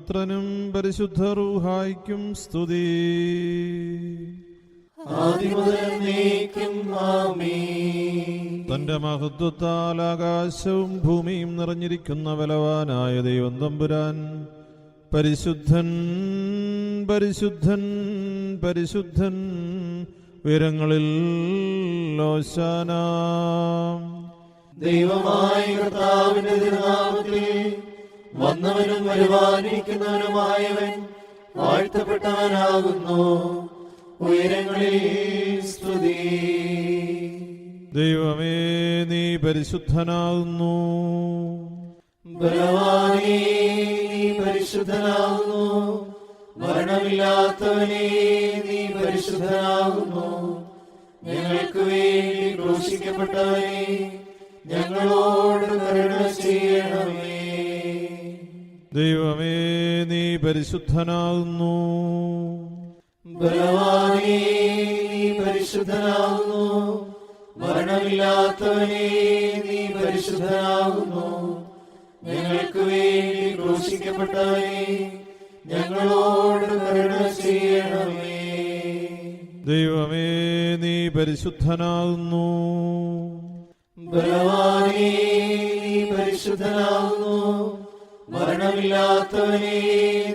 പുത്രനും പരിശുദ്ധ റൂഹായ്ക്കും സ്തുതി. തന്റെ മഹത്വത്താൽ ആകാശവും ഭൂമിയും നിറഞ്ഞിരിക്കുന്ന ബലവാനായ ദൈവം തമ്പുരാൻ പരിശുദ്ധൻ പരിശുദ്ധൻ പരിശുദ്ധൻ ഉയരങ്ങളിൽ ഹോശാന. ദൈവമായ കർത്താവിന്റെ തിരുനാമത്തിൽ വന്നവനും വരുവാനിരിക്കുന്നവനുമായവൻ വാഴ്ത്തപ്പെട്ടവനാകുന്നു. ഉയരങ്ങളിൽ സ്തുതി. ദൈവമേ, നീ പരിശുദ്ധനാകുന്നു. ബലവാനേ, നീ പരിശുദ്ധനാകുന്നു. മരണമില്ലാത്തവനേ, നീ പരിശുദ്ധനാകുന്നു. ഞങ്ങൾക്ക് വേണ്ടി ക്രൂശിക്കപ്പെട്ടവനേ, ഞങ്ങളോട് കരുണ ചെയ്യണമേ. ദൈവമേ, നീ പരിശുദ്ധനാകുന്നു. ബലവാനേ, നീ പരിശുദ്ധനാകുന്നു. മരണമില്ലാത്തവനേ, നീ പരിശുദ്ധനാകുന്നു. ഞങ്ങൾക്ക് വേണ്ടി ക്രൂശിക്കപ്പെട്ടവനേ, ഞങ്ങളോട് കരുണ ചെയ്യണമേ. ദൈവമേ, നീ പരിശുദ്ധനാകുന്നു. ബലവാനേ, നീ പരിശുദ്ധനാകുന്നു. മരണമില്ലാത്തവനേ,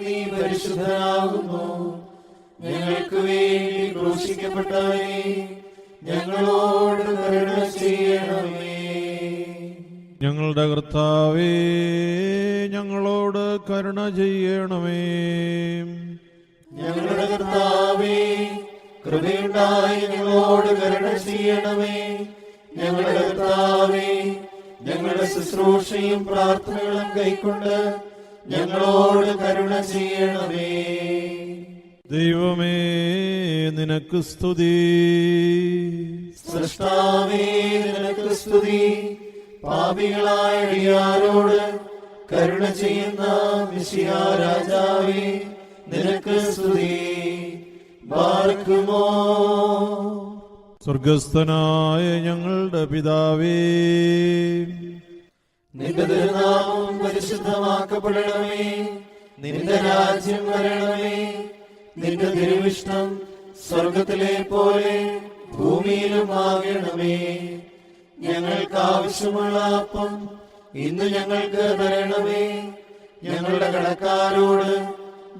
നീ പരിശുദ്ധനാകുന്നു. ഞങ്ങൾക്ക് വേണ്ടി ക്രൂശിക്കപ്പെട്ടവനേ, ഞങ്ങളോട് കരുണ ചെയ്യണമേ. ഞങ്ങളുടെ കർത്താവേ, ഞങ്ങളോട് കരുണ ചെയ്യണമേ. ഞങ്ങളുടെ കർത്താവേ, കൃപയുണ്ടായി ഞങ്ങളോട് കരുണ ചെയ്യണമേ. ഞങ്ങളുടെ കർത്താവേ, ഞങ്ങളുടെ ശുശ്രൂഷയും പ്രാർത്ഥനകളും കൈക്കൊണ്ട് ഞങ്ങളോട് കരുണ ചെയ്യണമേ. ദൈവമേ, നിനക്ക് സ്തുതി. സൃഷ്ടാവേ, നിനക്ക് സ്തുതി. പാപികളായ അടിയാരോട് കരുണ ചെയ്യുന്ന മിശിഹാ രാജാവേ, നിനക്ക് സ്തുതി. ബാർക്കുമോ. സ്വർഗസ്ഥനായ ഞങ്ങളുടെ പിതാവേ, നിന്റെ തിരുനാമം പരിശുദ്ധമാക്കപ്പെടണമേ. നിന്റെ രാജ്യം വരണമേ. നിന്റെ തിരുവിഷ്ടം സ്വർഗത്തിലെ പോലെ ഭൂമിയിലും ആകണമേ. ഞങ്ങൾക്ക് ആവശ്യമുള്ള അപ്പം ഇന്ന് ഞങ്ങൾക്ക് തരണമേ. ഞങ്ങളുടെ കടക്കാരോട്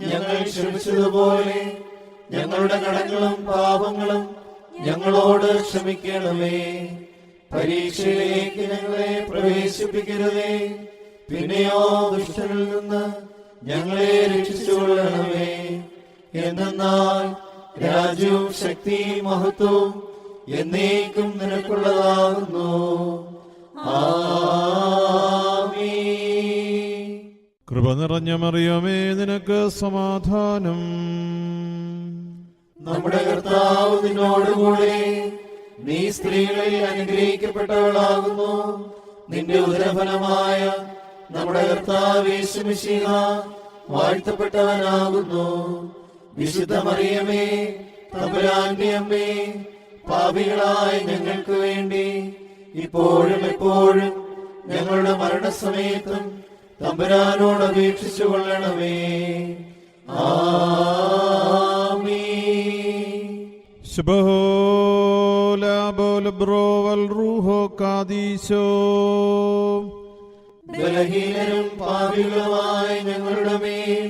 ഞങ്ങൾ ക്ഷമിച്ചതുപോലെ ഞങ്ങളുടെ കടങ്ങളും പാപങ്ങളും ഞങ്ങളോട് ക്ഷമിക്കണമേ. പരീക്ഷയിലേക്ക് ഞങ്ങളെ പ്രവേശിപ്പിക്കരുതേ, പിന്നെയോ ദുഷ്ടനിൽ നിന്ന് ഞങ്ങളെ രക്ഷിച്ചുകൊള്ളണമേ. എന്തെന്നാൽ രാജ്യവും ശക്തിയും മഹത്വവും എന്നേക്കും നിനക്കുള്ളതാകുന്നു. ആമീൻ. കൃപ നിറഞ്ഞ മറിയമേ, നിനക്ക് സമാധാനം. നമ്മുടെ കർത്താവ് നിന്നോടുകൂടെ, നീ സ്ത്രീകളിൽ അനുഗ്രഹിക്കപ്പെട്ടവളാകുന്നു. നിന്റെ ഉദരഫലമായ നമ്മുടെ കർത്താവ് യേശു മിശിഹ വാഴ്ത്തപ്പെട്ടവനാകുന്നു. വിശുദ്ധ മറിയമേ, തമ്പുരാന്റെ അമ്മേ, പാപികളായ ഞങ്ങൾക്ക് വേണ്ടി ഇപ്പോഴും എപ്പോഴും ഞങ്ങളുടെ മരണസമയത്തും തമ്പുരാനോട് അപേക്ഷിച്ചു കൊള്ളണമേ. ആമീൻ. ബലഹീനരും പാപികളുമായ ഞങ്ങളുടെ മേൽ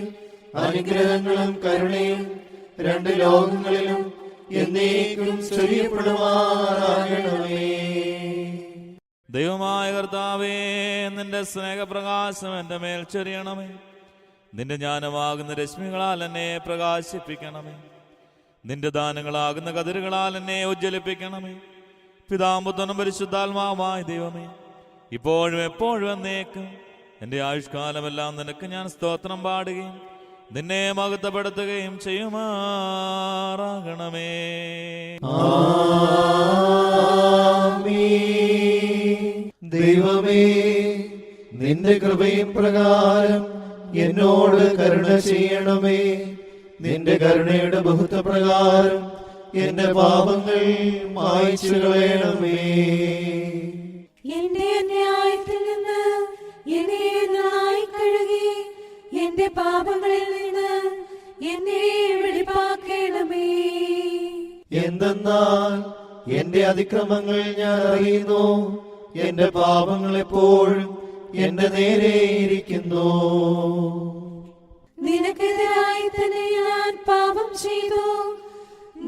അനുഗ്രഹങ്ങളും കരുണയും രണ്ട് ലോകങ്ങളിലും എന്നേക്കും ചൊരിയപ്പെടുമാറാകണമേ. ദൈവമായ കർത്താവേ, നിന്റെ സ്നേഹപ്രകാശം എന്റെ മേൽ ചൊരിയണമേ. നിന്റെ ജ്ഞാനമാകുന്ന രശ്മികളാൽ എന്നെ പ്രകാശിപ്പിക്കണമേ. നിന്റെ ദാനങ്ങളാകുന്ന കതിരുകളാൽ എന്നെ ഉജ്ജ്വലിപ്പിക്കണമേ. പിതാമ്പുത്രനും പരിശുദ്ധാത്മാവായ ദൈവമേ, ഇപ്പോഴും എപ്പോഴും എന്നേക്കും എന്റെ ആയുഷ്കാലമെല്ലാം നിനക്ക് ഞാൻ സ്തോത്രം പാടുകയും നിന്നെ മഹത്വപ്പെടുത്തുകയും ചെയ്യുമാറാകണമേ. ദൈവമേ, നിന്റെ കൃപയും പ്രകാരം എന്നോട് കരുണ ചെയ്യണമേ. നിന്റെ കരുണയുടെ ബഹുത്വപ്രകാരം എന്റെ പാപങ്ങൾ മായ്ച്ചു കളയണമേ. എന്റെ അന്യായത്തിൽ നിന്ന് എന്നെ നന്നായി കഴുകി എന്റെ പാപങ്ങളിൽ നിന്ന് എന്നെ വെടിപ്പാക്കണമേ. എന്തെന്നാൽ എന്റെ അതിക്രമങ്ങൾ ഞാൻ അറിയുന്നു, എന്റെ പാപങ്ങൾ എപ്പോഴും എന്റെ നേരെ ഇരിക്കുന്നു. നിനക്കെതിരായി തന്നെ ഞാൻ പാപം ചെയ്തു,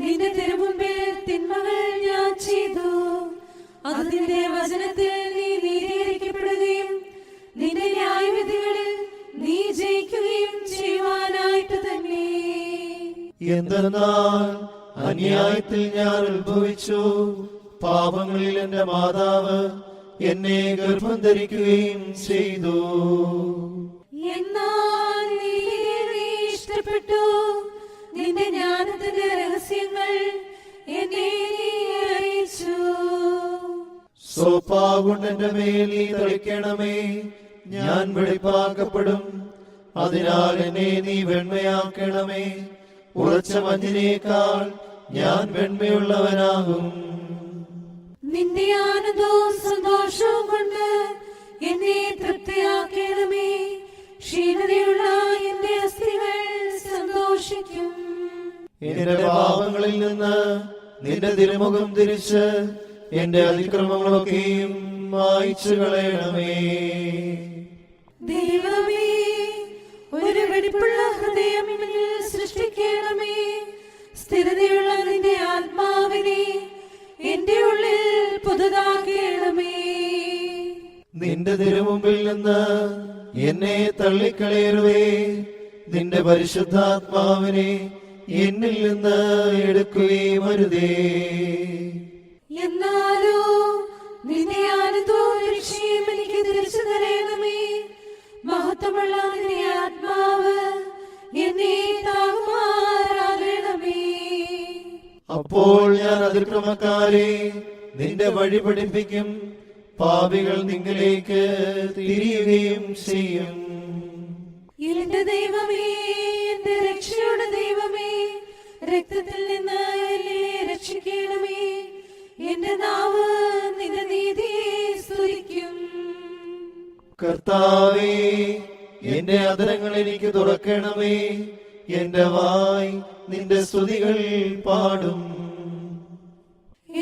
നിന്റെ തിരുമുമ്പിൽ തിന്മകൾ ഞാൻ ചെയ്തു. അതിന്റെ വചനത്തിൽ നീ നീതീകരിക്കപ്പെടുകയും നിന്റെ ന്യായവിധികളിൽ നീ ജയിക്കുകയും ചെയ്യുവാനായിട്ട് തന്നെ. എന്തെന്നാൽ അന്യായത്തിൽ ഞാൻ ഉത്ഭവിച്ചു, പാപങ്ങളിൽ എന്റെ മാതാവ് എന്നെ ഗർഭം ധരിക്കുകയും ചെയ്തു. എന്നാൽ നീതിയെ നീ ഇഷ്ടപ്പെട്ടു, നിന്റെ ജ്ഞാനത്തിന്റെ രഹസ്യങ്ങൾ എന്നെ നീ അറിയിച്ചു. സോപ്പാകൊണ്ട് എന്റെ മേൽ നീ തളിക്കണമേ, ഞാൻ വെടിപ്പാക്കപ്പെടും. അതിനാൽ എന്നെ നീ വെണ്മയാക്കണമേ, ഉറച്ച മഞ്ഞിനേക്കാൾ ഞാൻ വെണ്മയുള്ളവനാകും. നിന്റെ ആനന്ദവും സന്തോഷവും കൊണ്ട് എന്നെ തൃപ്തിയാക്കണമേ, ക്ഷീണതയുള്ള എന്റെ അസ്ഥികൾ സന്തോഷിക്കും. എന്റെ പാപങ്ങളിൽ നിന്ന് നിന്റെ തിരുമുഖം തിരിച്ച് എന്റെ അതിക്രമങ്ങളൊക്കെയും മായ്ച്ചു കളയണമേ. ദൈവമേ, ഒരു വെടിപ്പുള്ള ഹൃദയം എന്നിൽ സൃഷ്ടിക്കണമേ, സ്ഥിരതയുള്ള നിന്റെ ആത്മാവിനെ എന്റെ ഉള്ളിൽ പുതുതാക്കണമേ. നിന്റെ തിരുമുമ്പിൽ നിന്ന് എന്നെ തള്ളിക്കളയരുതേ, നിന്റെ പരിശുദ്ധാത്മാവിനെ എന്നിൽ നിന്ന് എടുക്കുകയും അരുതേ. എന്നാലോ നിന്റെ ആനന്ദവും രക്ഷയും എനിക്ക് തിരിച്ചു തരണമേ, മഹത്വമുള്ള നിന്റെ ആത്മാവ് എന്നെ താങ്ങുമാറാകണമേ. അപ്പോൾ ഞാൻ അതിക്രമക്കാരെ നിന്റെ വഴി പഠിപ്പിക്കും, പാപികൾ നിങ്ങളിലേക്ക് തിരിയുകയും ചെയ്യും. എന്റെ ദൈവമേ, എന്റെ രക്ഷയുടെ ദൈവമേ, രക്തത്തിൽ നിന്ന് എന്നെ രക്ഷിക്കണമേ. എന്റെ നാവ് നിന്റെ നീതിയെ സ്തുതിക്കും. കർത്താവേ, എന്റെ അധരങ്ങൾ എനിക്ക് തുറക്കണമേ, എന്റെ വായ് നിന്റെ സ്തുതികൾ പാടും.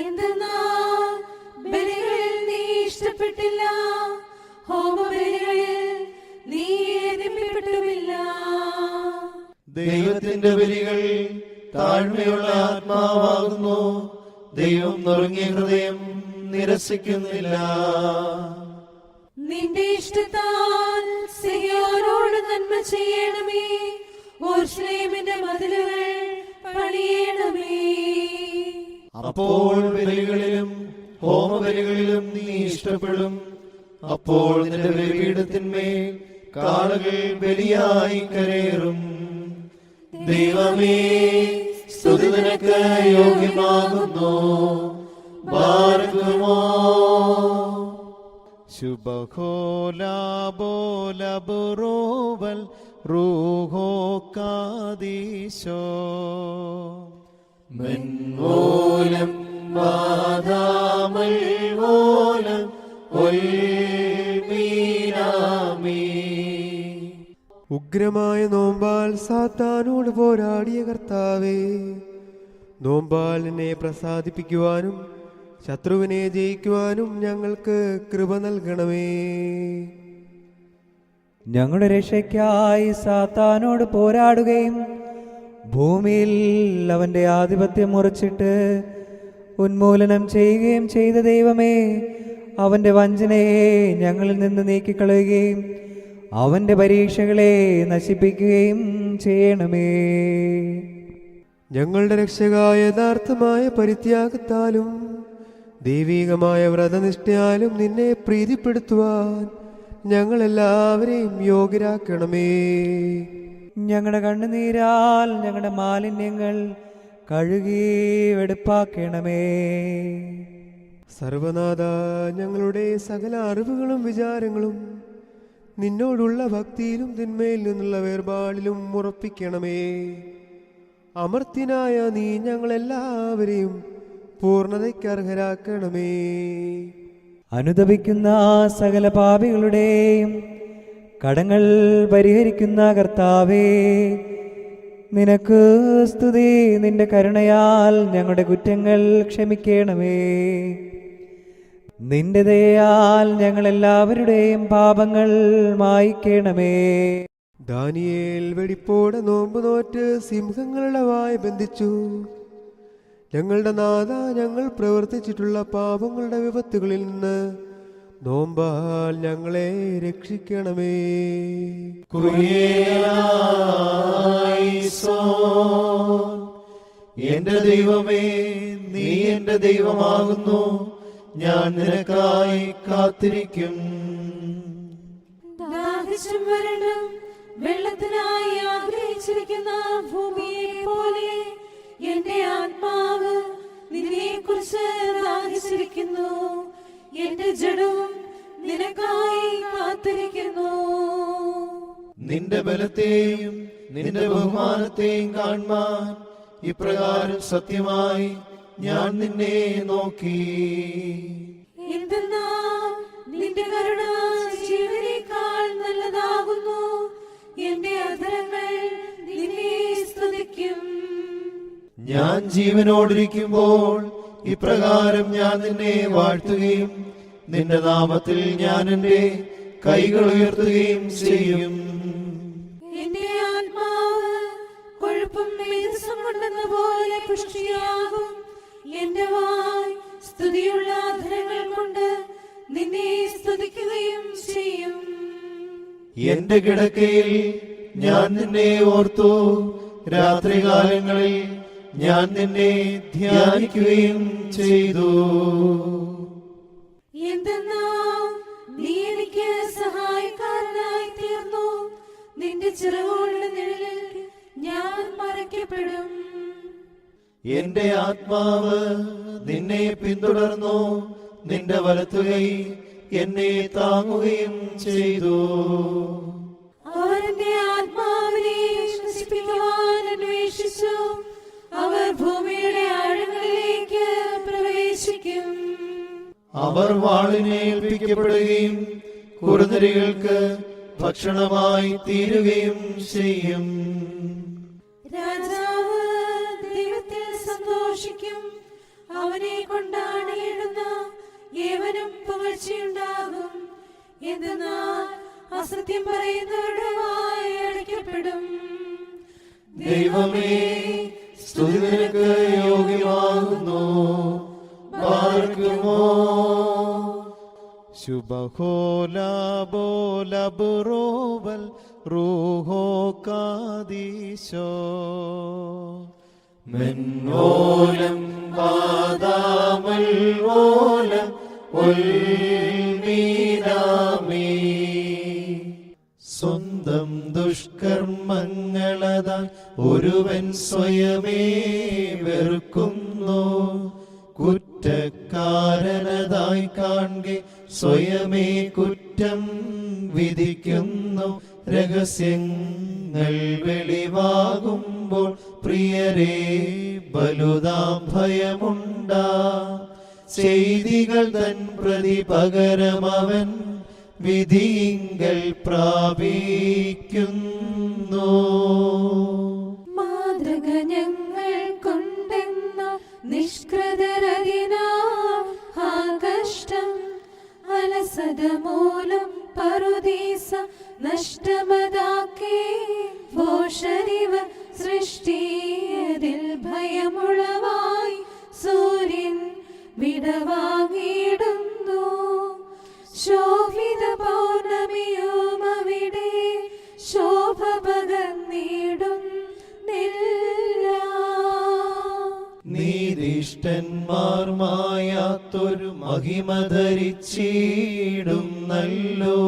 എന്തെന്നാൽ ബലികളിൽ നീ ഇഷ്ടപ്പെട്ടില്ല, ഹോമബലികളിൽ നീ രമ്യപ്പെട്ടുമില്ല. ദൈവത്തിന്റെ ബലികൾ താഴ്മയുള്ള ആത്മാവാകുന്നു, ദൈവം നുറുങ്ങിയ ഹൃദയം നിരസിക്കുന്നില്ല. നിന്റെ ഇഷ്ടത്താൽ സിയോനോട് നന്മ ചെയ്യണമേ, യെരൂശലേമിന്റെ മതിലുകൾ പണിയണമേ. അപ്പോൾ ബലികളിലും ഹോമബലികളിലും നീ ഇഷ്ടപ്പെടും. അപ്പോൾ നിന്റെ ബലിപീഠത്തിന്മേൽ കാളകൾ ബലിയായി കരേറും. ദൈവമേ, സ്തുതി നിനക്ക് യോഗ്യമാകുന്നു. ബാരക്കുമോ ശുഭഹോലാബോലബുറോവൽ റൂഹോ കാദീശോ മെൻമൂലം മാതാമൽ മൂലം ഒൽമീനാമീ. ഉഗ്രമായ നോമ്പാൽ സാത്താനോട് പോരാടിയ കർത്താവേ, നോമ്പാൽ എന്നെ പ്രസാദിപ്പിക്കുവാനും ശത്രുവിനെ ജയിക്കുവാനും ഞങ്ങൾക്ക് കൃപ നൽകണമേ. ഞങ്ങളുടെ രക്ഷയ്ക്കായി സാത്താനോട് പോരാടുകയും ഭൂമിയിൽ അവന്റെ ആധിപത്യം മുറിച്ചിട്ട് ഉന്മൂലനം ചെയ്യുകയും ചെയ്ത ദൈവമേ, അവന്റെ വഞ്ചനയെ ഞങ്ങളിൽ നിന്ന് നീക്കിക്കളയുകയും അവന്റെ പരീക്ഷകളെ നശിപ്പിക്കുകയും ചെയ്യണമേ. ഞങ്ങളുടെ രക്ഷക യഥാർത്ഥമായ പരിത്യാഗത്താലും ദൈവികമായ വ്രതനിഷ്ഠയാലും നിന്നെ പ്രീതിപ്പെടുത്തുവാൻ ഞങ്ങളെല്ലാവരെയും യോഗ്യരാക്കണമേ. ഞങ്ങളുടെ കണ്ണുനീരാൽ ഞങ്ങളുടെ മാലിന്യങ്ങൾ കഴുകി വെടുപ്പാക്കണമേ. സർവനാഥ, ഞങ്ങളുടെ സകല അറിവുകളും വിചാരങ്ങളും നിന്നോടുള്ള ഭക്തിയിലും തിന്മയിൽ നിന്നുള്ള വേർപാടിലും ഉറപ്പിക്കണമേ. അമർത്യനായ നീ ഞങ്ങളെല്ലാവരെയും പൂർണ്ണതയ്ക്ക് അർഹരാക്കണമേ. അനുദപിക്കുന്ന സകല പാപികളുടെയും കടങ്ങൾ പരിഹരിക്കുന്ന കർത്താവേ, നിനക്ക് സ്തുതി. നിന്റെ കരുണയാൽ ഞങ്ങളുടെ കുറ്റങ്ങൾ ക്ഷമിക്കണമേ. നിന്റെ ദയയാൽ ഞങ്ങളെല്ലാവരുടെയും പാപങ്ങൾ മായ്ക്കണമേ. ദാനിയേൽ വെടിപ്പോടെ നോമ്പ് നോറ്റ് സിംഹങ്ങളുടെ വായ ബന്ധിച്ചു. ഞങ്ങളുടെ നാഥ, ഞങ്ങൾ പ്രവർത്തിച്ചിട്ടുള്ള പാപങ്ങളുടെ വിപത്തുകളിൽ നിന്ന് നോമ്പാൽ ഞങ്ങളെ രക്ഷിക്കണമേ. എന്റെ ദൈവമേ, നീ എന്റെ ദൈവമാകുന്നു. ഞാൻ നിനക്കായി കാത്തിരിക്കും. ദാഹിച്ചും വരണ്ടും വെള്ളത്തിനായി ആഗ്രഹിച്ചിരിക്കുന്ന ഭൂമിയെ പോലെ എന്റെ ആത്മാവ് നിന്നെ കുറിച്ച് ദാഹിച്ചിരിക്കുന്നു. എന്റെ ജഡവും നിനക്കായി കാത്തിരിക്കുന്നു. നിന്റെ ബലത്തെയും നിന്റെ ബഹുമാനത്തെയും കാണുവാൻ ഇപ്രകാരം സത്യമായി ഞാൻ നിന്നെ നോക്കി. എന്തെന്നാൽ നിന്റെ കരുണ ജീവനേക്കാൾ നല്ലതാകുന്നു. എന്റെ അധരങ്ങൾ നിന്നെ സ്തുതിക്കും. ഞാൻ ജീവനോടിരിക്കുമ്പോൾ ഇപ്രകാരം ഞാൻ നിന്നെ വാഴ്ത്തുകയും നിന്റെ നാമത്തിൽ ഞാൻ എന്റെ കൈകൾ ഉയർത്തുകയും ചെയ്യും. എന്റെ ആത്മാവ് കൊഴുപ്പും മേധസ്സും കൊണ്ടെന്ന പോലെ പുഷ്ടിയാകും. എന്റെ വായ് സ്തുതിയുള്ള അധരങ്ങൾ കൊണ്ട് നിന്നെ സ്തുതിക്കുകയും ചെയ്യും. എന്റെ കിടക്കയിൽ ഞാൻ നിന്നെ ഓർത്തു. രാത്രികാലങ്ങളിൽ ഞാൻ നിന്നെ ധ്യാനിക്കുകയും ചെയ്തു. എന്തെന്നാൽ നീ എനിക്ക് സഹായക്കാരനായി തീർന്നു. നിന്റെ ചിറകുകളുടെ നിഴലിൽ ഞാൻ മറയ്ക്കപ്പെടും. എന്റെ ആത്മാവ് നിന്നെ പിന്തുടർന്നു. നിന്റെ വലത്തുകൈ എന്നെ താങ്ങുകയും ചെയ്തു. അവർ എന്റെ ആത്മാവിനെ നശിപ്പിക്കുവാൻ അന്വേഷിച്ചു. അവർ ഭൂമിയുടെ ആഴങ്ങളിലേക്ക് പ്രവേശിക്കും. അവർ വാളിനെ ഏൽപ്പിക്കപ്പെടുകയും കുറുനരികൾക്ക് ഭക്ഷണമായി തീരുകയും ചെയ്യും. രാജാവ് ദൈവത്തിൽ സന്തോഷിക്കും. അവനെ കൊണ്ടാടിയിടുന്ന ഏവനും പുകഴ്ചയുണ്ടാകും. എന്തെന്നാൽ അസത്യം പറയുന്നവരുടെ വായ അടയ്ക്കപ്പെടും. ദൈവമേ, സ്തുതി നിനക്ക് യോഗ്യമാകുന്നു. പാർക്കുമോ ശുഭഹോലാബോലബുറോവൽ റൂഹോ കാദീശോ മെന്നോലം പാദാമൽ ഓലം ഉൽമീനാമേ. സ്വന്തം ദുഷ്കർമ്മങ്ങളതാൽ ഒരുവൻ സ്വയമേ വെറുക്കുന്നു. കുറ്റക്കാരനതായി കാണെ സ്വയമേ കുറ്റം വിധിക്കുന്നു. രഹസ്യങ്ങൾ വെളിവാകുമ്പോൾ പ്രിയരേ ബലുതാം ഭയമുണ്ടാ. ചെയ്തികൾ തൻ പ്രതി പകരമവൻ വിധിയിങ്കൽ പ്രാപിക്കുന്നു. മാതൃക ഞങ്ങൾ കൊണ്ടെന്ന നിഷ്കൃതരതിനാ കഷ്ടം. അലസത മൂലം പറുദീസ നഷ്ടമതാക്കി. ഭോഷരിവ സൃഷ്ടിയതിൽ ഭയമുളവായി സൂര്യൻ വിടവാങ്ങിയിടുന്നു. ശോഭിത പൗർണമിയും അവിടെ ശോഭ പകർന്നിടുന്നില്ല. നീതിഷ്ഠന്മാർ മായാത്തൊരു മഹിമ ധരിച്ചിടും നല്ലോ.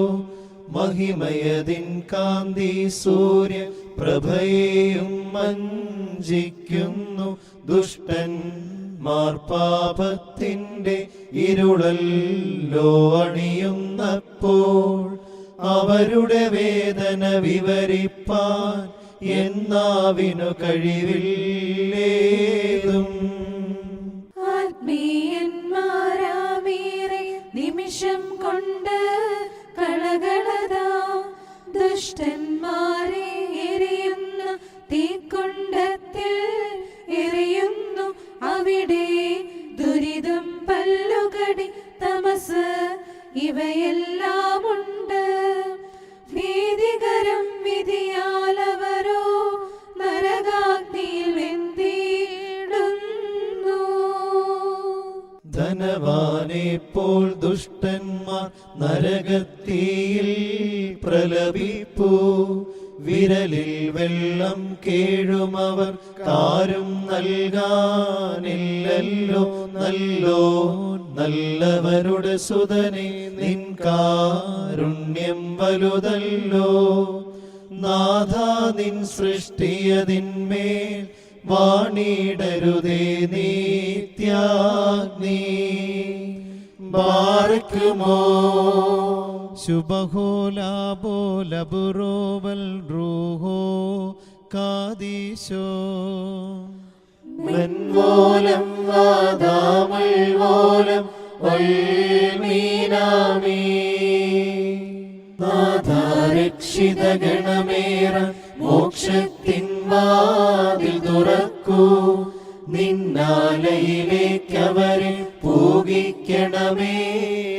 മഹിമയതിൻ കാന്തി സൂര്യ പ്രഭയെയും മഞ്ചിക്കുന്നു. ദുഷ്ടന്മാർ പാപത്തിന്റെ ഇരുളല്ലോ അണിയുന്നപ്പോൾ അവരുടെ വേദന വിവരിപ്പാൻ എന്നാവിനു കഴിവില്ലേതും. ആത്മീയന്മാരാമേറെ നിമിഷം കൊണ്ട് കളകളതാ ധനവാനെപ്പോൾ ദുഷ്ടന്മാർ നരകത്തിയിൽ പ്രലപിപ്പൂ. വിരലിൽ വെള്ളം കേഴുമവർ കാരും നൽകാനില്ലല്ലോ. നല്ലോ നല്ലവരുടെ സുതനെ നിൻ കാരുണ്യം വലുതല്ലോ. നാഥാ നിൻ സൃഷ്ടിയതിന്മേൽ വാണിടരുതേ നിത്യാഗ്നി. ബാരക്കുമോ ശുഭഹോലാബോലബുറോവൽ റൂഹോ കാദീശോ. മൻവോലം വാദാമൽവോലം വൽമീനാമീ. നാഥാ രക്ഷിത ഗണമേറ മോക്ഷത്തിൻ വാതിൽ തുറക്കൂ. നിന്നാലയിലേക്കവരെ പൂകിക്കണമേ.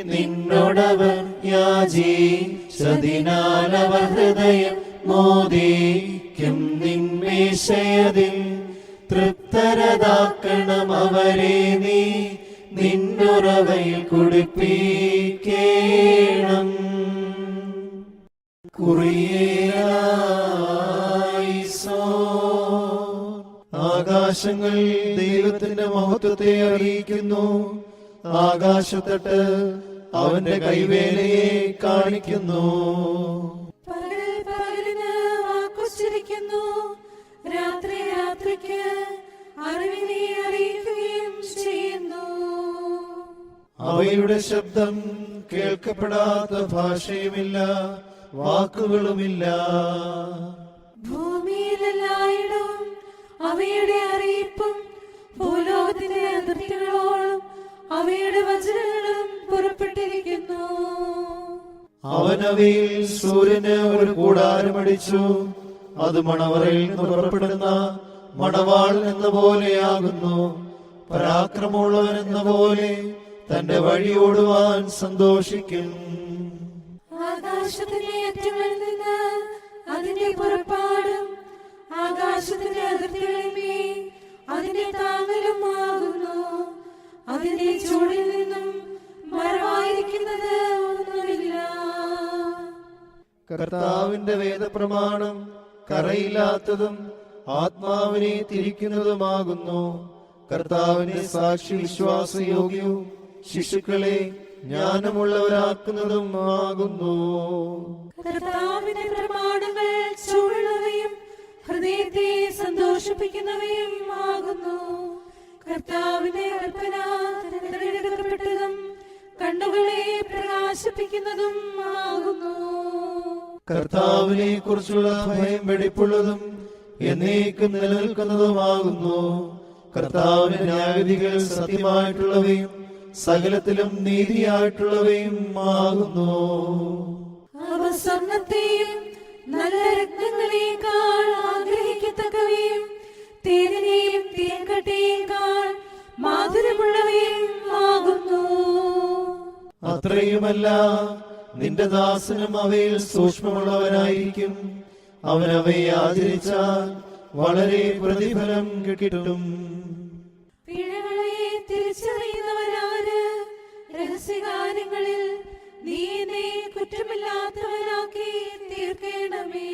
നിന്നോടവർ യാചിച്ചതിനാലവർ ഹൃദയം മോദിക്കും. നിന്മേശയതിൽ തൃപ്തരതാക്കണം അവരെ നീ. നിന്നുറവയിൽ കുടിപ്പിക്കേണം. ആകാശങ്ങൾ ദൈവത്തിന്റെ മഹത്വത്തെ അറിയിക്കുന്നു. ആകാശത്തട്ട് അവന്റെ കൈവേലയെ കാണിക്കുന്നു. പകലിന് വാക്കുച്ചരിക്കുന്നു, രാത്രി രാത്രിക്ക് അറിവിനെ അറിയിക്കുകയും ചെയ്യുന്നു. അവയുടെ ശബ്ദം കേൾക്കപ്പെടാത്ത ഭാഷയുമില്ല, വാക്കുകളുമില്ല. ഭൂമിയിലെല്ലായിടും അവയുടെ അറിയിപ്പും ഭൂലോകത്തിന്റെ അതിർത്തികളോളം അവയുടെ വചനങ്ങളും പുറപ്പെട്ടിരിക്കുന്നു. അവനവയിൽ സൂര്യന് ഒരു കൂടാരമടിച്ചു. അത് മണവറയിൽ നിന്ന് പുറപ്പെടുന്ന മണവാൾ എന്ന പോലെയാകുന്നു. പരാക്രമമുള്ളവൻ എന്ന പോലെ തന്റെ വഴിയോടുവാൻ സന്തോഷിക്കും. ആകാശത്തിന്റെ അറ്റങ്ങളിൽ നിന്ന് അതിന്റെ പുറപ്പാടും ആകാശത്തിന്റെ അതിർത്തികളിലെ അതിന്റെ താങ്ങലും ആകുന്നു. അതിന്റെ ചൂടിൽ നിന്നും മറവായിരിക്കുന്നത് ഒന്നുമില്ല. കർത്താവിന്റെ വേദപ്രമാണം കറയില്ലാത്തതും ആത്മാവിനെ തിരിക്കുന്നതുമാകുന്നു. കർത്താവിന്റെ സാക്ഷി വിശ്വാസയോഗ്യവും ശിശുക്കളെ ജ്ഞാനമുള്ളവരാക്കുന്നതും ആകുന്നു. കർത്താവിന്റെ പ്രമാണങ്ങൾ ചൂടുള്ളവയും ഹൃദയത്തെ സന്തോഷിപ്പിക്കുന്നവയും ആകുന്നു. കർത്താവിന്റെ കൽപ്പന തിരഞ്ഞെടുക്കപ്പെട്ടതും കണ്ണുകളെ പ്രകാശിപ്പിക്കുന്നതും ആകുന്നു. കർത്താവിനെ കുറിച്ചുള്ള ഭയം വെടിപ്പുള്ളതും എന്നേക്കും നിലനിൽക്കുന്നതുമാകുന്നു. കർത്താവിന്റെ ന്യായവിധികൾ സത്യമായിട്ടുള്ളവയും സകലത്തിലും നീതിയായിട്ടുള്ളവയും ആകുന്നു. അവ സ്വർണ്ണത്തെയും നല്ല രത്നങ്ങളെക്കാൾ ആഗ്രഹിക്കത്തക്കവയും തേനിനെയും തേൻകട്ടയേക്കാൾ മാധുര്യമുള്ളവയും ആകുന്നു. അത്രയുമല്ല, നിന്റെ ദാസനും അവയിൽ സൂക്ഷ്മമുള്ളവനായിരിക്കും. അവൻ അവയെ ആചരിച്ചാൽ വളരെ പ്രതിഫലം കിട്ടും. പിഴകളെ തിരിച്ചറിയുന്നവരാര്? രഹസ്യകാര്യങ്ങളിൽ നീ എന്നെ കുറ്റമില്ലാത്തവനാക്കി തീർക്കണമേ.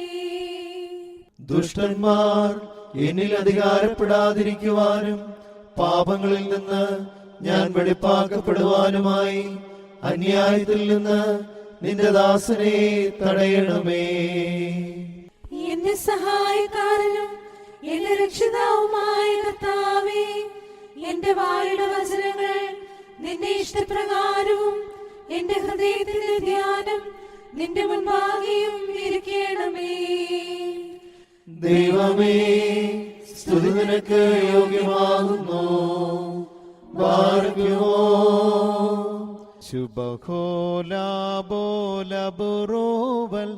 ദുഷ്ടന്മാർ എന്നിൽ അധികാരപ്പെടാതിരിക്കുവാനും പാപങ്ങളിൽ നിന്ന് ഞാൻ വെടിപ്പാക്കപ്പെടുവാനുമായി അന്യായത്തിൽ നിന്ന് നിന്റെ ദാസനെ തടയണമേ. എന്റെ സഹായക്കാരനും എന്റെ രക്ഷിതാവുമായ കർത്താവേ, എന്റെ വായുടെ വചനങ്ങൾ നിന്റെ ഇഷ്ടപ്രകാരവും എന്റെ ഹൃദയത്തിന്റെ ധ്യാനം നിന്റെ മുൻപാകെയും ഇരിക്കണമേ. ദൈവമേ, സ്തുതി നിനക്ക് യോഗ്യമാകുന്നു. ബാരക്കുമോ ശുഭഹോലാബോലബുറോവൽ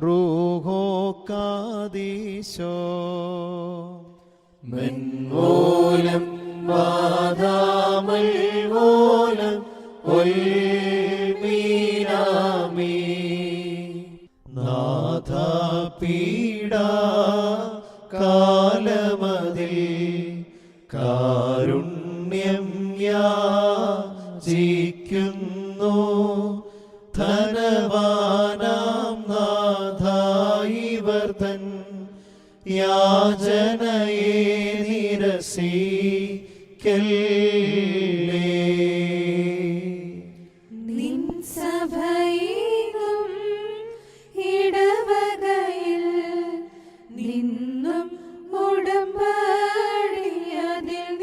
റൂഹോ കാദീശോ. മെൻവോലം വാദാമൽവോലം ഒൽമീനാമീ. നാഥ പീഡാ കാലമതിൽ കാരുണ്യം യാചിക്കുന്നു. യാചിക്കുന്നു ധനവാനാം നാഥായിവർ തൻ യാചനയെ നിരസിക്കല്ലേ. നിൻ സഭയിലും ഇടവകയിൽ നിന്നും ഉടമ്പടിയതിൽ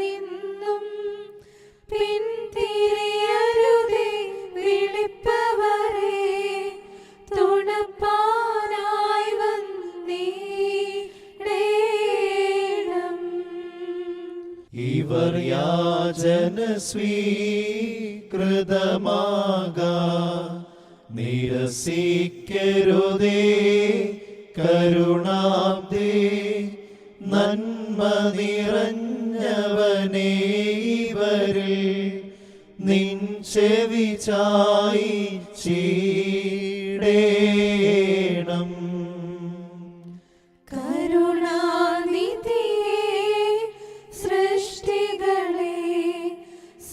നിന്നും പിന്തിരിയരുതേ. വിളിപ്പവരെ തുണപ്പാനായി വന്നിടേണം. ഇവർ യാചന സ്വീകൃതമാകാ നിരസിക്കരുതേ. കരുണാബ്ദേ നന്മ നിറഞ്ഞവനേ, ഇവരിൽ നിൻ ചെവി ചായിച്ചിടേണം. കരുണാനിധിയേ, സൃഷ്ടികളെ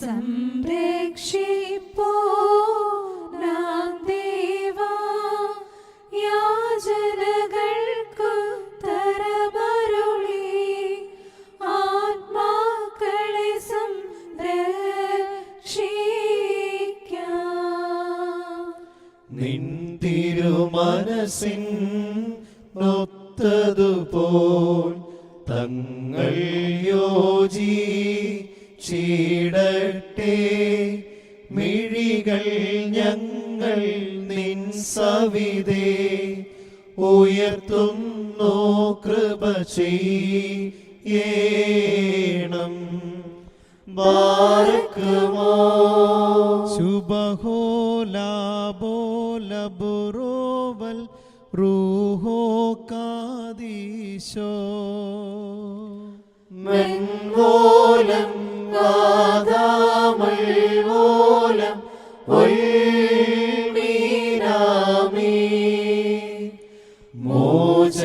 സംരക്ഷിപ്പോനാം ദേവാ, യാചനകൾക്കു തരമരുളി ആത്മാക്കളെ സംരക്ഷിക്കാം. നിൻ തിരുമനസ്സിൻ നൊത്തതുപോൽ തങ്ങൾ യോജിച്ചിടട്ടെ. മിഴികൾ ഞങ്ങൾ നിൻ സവിധേ ഉയർത്തുന്നു, കൃപ ചെയ്യണം. ബാരക്കുമോ ശുഭഹോലാബോലബുറോവൽ റൂഹോ കാദീശോ. മെൻവോലം വാദാമൽവോലം ഒൽമീനാമി. മോചനമതിനായി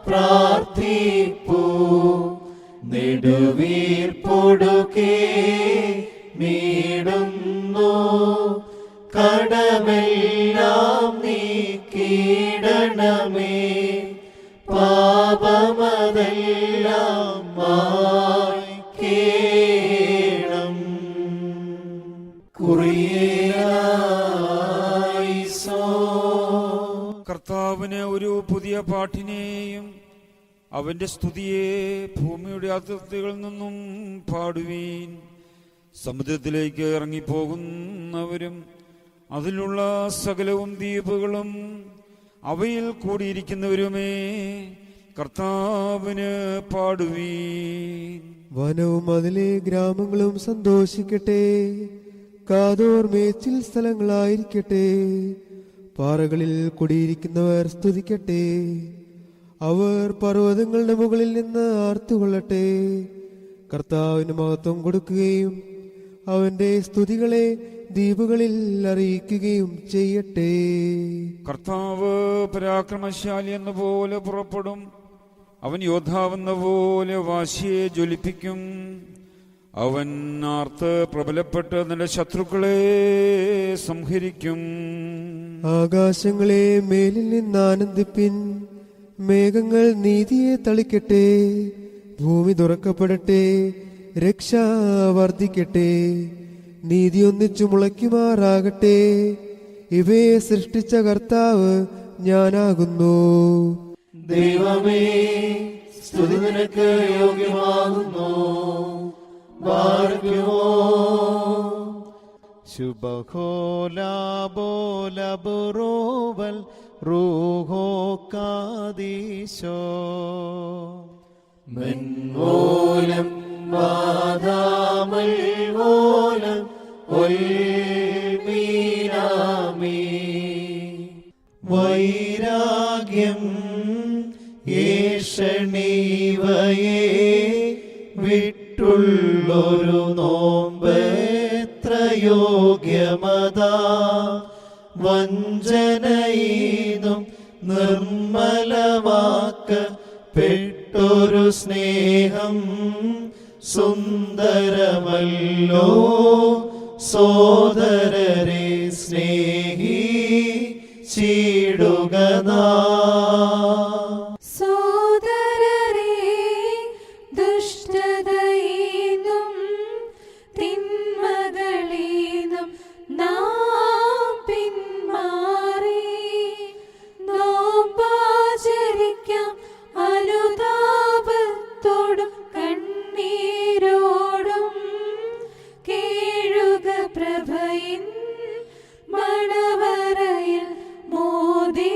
പ്രാർത്ഥിപ്പൂ, നെടുവീർപ്പൊടുകെ മീടുന്നു. കടമെല്ലാം നീക്കിടണമേ, പാപമതെല്ലാം മായ്ക്കേണം. കുറിയേലായിസോ. കർത്താവിന് ഒരു പുതിയ പാട്ടിനെയും അവന്റെ സ്തുതിയെ ഭൂമിയുടെ അതിർത്തികളിൽ നിന്നും പാടുവീൻ. സമുദ്രത്തിലേക്ക് ഇറങ്ങിപ്പോകുന്നവരും അതിലുള്ള സകലവും ദ്വീപുകളും അവയിൽ കൂടിയിരിക്കുന്നവരുമേ കർത്താവിന് പാടുവീൻ. വനവും അതിലെ ഗ്രാമങ്ങളും സന്തോഷിക്കട്ടെ. കാതോർ മേച്ചിൽ സ്ഥലങ്ങളായിരിക്കട്ടെ. പാറകളിൽ കുടിയിരിക്കുന്നവർ സ്തുതിക്കട്ടെ. അവർ പർവ്വതങ്ങളുടെ മുകളിൽ നിന്ന് ആർത്തുകൊള്ളട്ടെ. കർത്താവിന് മഹത്വം കൊടുക്കുകയും അവന്റെ സ്തുതികളെ ദ്വീപുകളിൽ അറിയിക്കുകയും ചെയ്യട്ടെ. കർത്താവ് പരാക്രമശാലി എന്ന പോലെ പുറപ്പെടും. അവൻ യോദ്ധാവെന്ന പോലെ വാശിയെ ജ്വലിപ്പിക്കും. അവൻ ആർത്ത് പ്രബലപ്പെട്ട് നിന്റെ ശത്രുക്കളെ സംഹരിക്കും. ആകാശങ്ങളെ മേലിൽ നിന്ന് ആനന്ദിപ്പിൻ. മേഘങ്ങൾ നീതിയെ തളിക്കട്ടെ. ഭൂമി തുറക്കപ്പെടട്ടെ. രക്ഷ വർദ്ധിക്കട്ടെ. നീതി ഒന്നിച്ചു മുളയ്ക്കുമാറാകട്ടെ. ഇവയെ സൃഷ്ടിച്ച കർത്താവ് ഞാനാകുന്നു. ദൈവമേ, സ്തുതി നിനക്ക് യോഗ്യമാകുന്നു. ബാരക്കുമോ. ശുഭഹോലാബോലബുറോവൽ റൂഹോ കാദീശോ. മെൻവോലം വാദാമൽവോലം ഒൽമീനാമി. വൈരാഗ്യം ഏഷണീവയെ വിട്ടുള്ളൊരു നോമ്പെത്ര യോഗ്യമതാ. വഞ്ചനയിതും നിർമ്മലമാക്കപ്പെട്ടൊരു സ്നേഹം സുന്ദരമല്ലോ സോദരരെ സ്നേഹിച്ചിടുക നാം. സോദരരേ, ദുഷ്ടതയെന്നും തിന്മകളെന്നും നാം പിന്മാറി നോമ്പാചരിക്കാം അനുതാപത്തോടും കണ്ണീരോടും കേഴുക പ്രഭയിൻ മണവറയിൽ മോദിച്ചിടാനാ.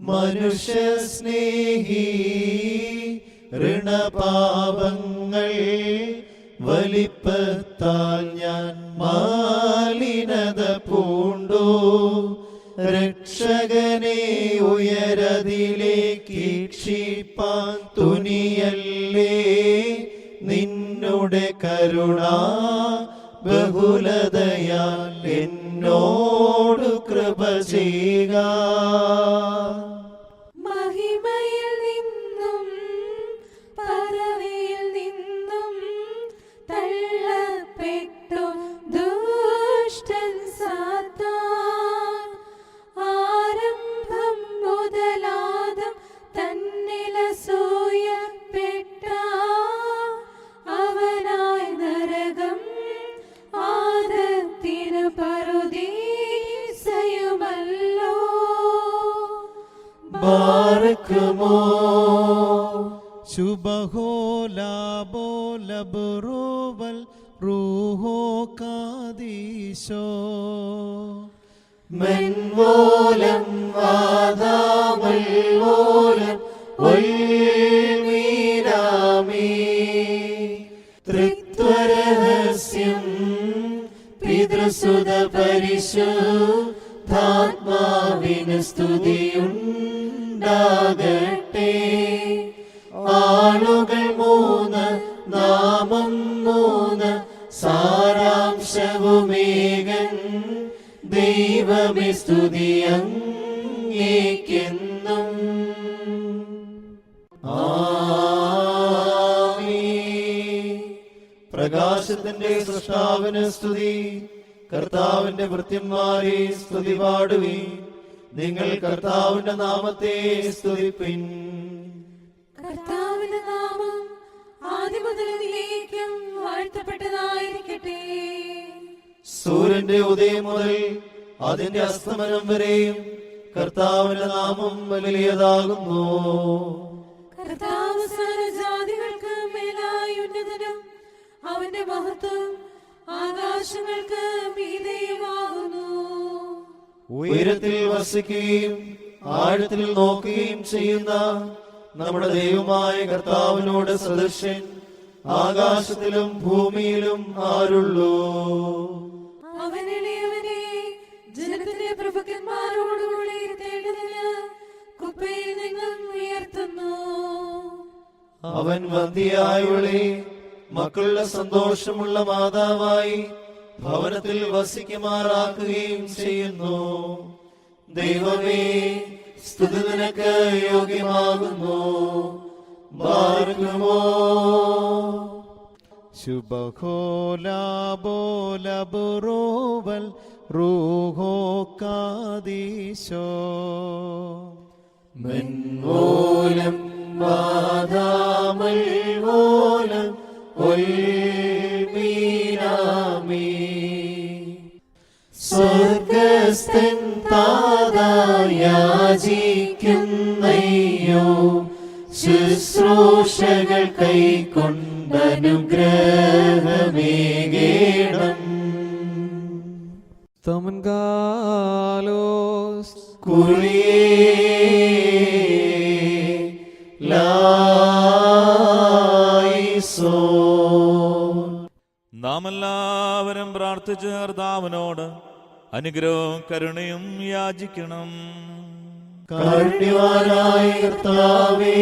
മനുഷ്യ സ്നേഹി ഋണപാപങ്ങൾ വലിപ്പത്താൽ ഞാൻ മാലിനത പൂണ്ടു. രക്ഷകനെ ഉയരതിലേക്ക് ഈക്ഷിപ്പാൻ തുനിയല്ലേ നിന്നുടെ കരുണ ബഹുലതയാൽ എന്നോട് കൃപ ചെയ്യുക. മഹിമയിൽ നിന്നും പദവിയിൽ നിന്നും തള്ളപ്പെട്ടു ദുഷ്ടൻ സാത്താൻ. ആരംഭം മുതലാദം തന്നിലസൂയപ്പെട്ട അവനായി നരകം ആദത്തിനു പറുദീസയുമല്ലോ. ബാരക്കുമോ ശുഭഹോലാബോലബുറോവൽ റൂഹോ കാദീശോ. മെൻവോലം വാദാമൽവോലം ഒൽമീനാമി. ത്രിത്വരഹസ്യം പിതൃസുത പരിശുദ്ധാത്മാവിന് സ്തുതിയുണ്ടാകട്ടെ. ആളുകൾ 3, നാമം 3, സാരാംശവുമേകൻ. ദൈവമേ സ്തുതി അങ്ങേക്കെന്നും. ആമീൻ. പ്രകാശത്തിന്റെ സൃഷ്ടാവിന് സ്തുതി. കർത്താവിന്റെ ഭൃത്യന്മാരെ സ്തുതി പാടുവിൻ. നിങ്ങൾ കർത്താവിന്റെ നാമത്തെ സ്തുതിപ്പിൻ. കർത്താവിന്റെ നാമം ആദിമുതലേക്കും വാഴ്ത്തപ്പെട്ടതായിരിക്കട്ടെ. സൂര്യന്റെ ഉദയം മുതൽ അതിന്റെ അസ്തമനം വരെയും കർത്താവിന്റെ നാമം വലിയതാകുന്നു. കർത്താവ് സർവ്വജാതികൾക്ക് മേലായി ഉന്നതനും അവന്റെ മഹത്വം ആകാശങ്ങൾക്ക് മീതെയുമാകുന്നു. ഉയരത്തിൽ വസിക്കുകയും ആഴത്തിൽ നോക്കുകയും ചെയ്യുന്ന നമ്മുടെ ദൈവമായ കർത്താവിനോട് സദൃശൻ ആകാശത്തിലും ഭൂമിയിലും ആരുള്ളൂ? അവനെ ജനത്തിന്റെ പ്രഭുക്കന്മാരോടുകൂടി ഇരുത്തേണ്ടതിന് കുപ്പയിൽ നിന്നും ഉയർത്തുന്നു. അവൻ വന്ധ്യയായവളെ മക്കളുടെ സന്തോഷമുള്ള മാതാവായി ഭവനത്തിൽ വസിക്കുമാറാക്കുകയും ചെയ്യുന്നു. ദൈവമേ, സ്തുതി നിനക്ക് യോഗ്യമാകുന്നു. ബാരക്കുമോ ശുഭഹോലാബോലബുറോവൽ റൂഹോ കാദീശോ. മെൻവോലം വാദാമൽവോലം ഒൽമീനാമി. സ്വർഗസ്ഥൻ താതായാചിക്കുന്നയ്യോ ശുശ്രൂഷകൾ കൈക്കൊണ്ടനുഗ്രഹമേകേണം. തമൻകാലോസ് നാം എല്ലാവരും പ്രാർത്ഥിച്ച് കർത്താവിനോട് അനുഗ്രഹവും കരുണയും യാചിക്കണം. കാരുണ്യവാനായ കർത്താവേ,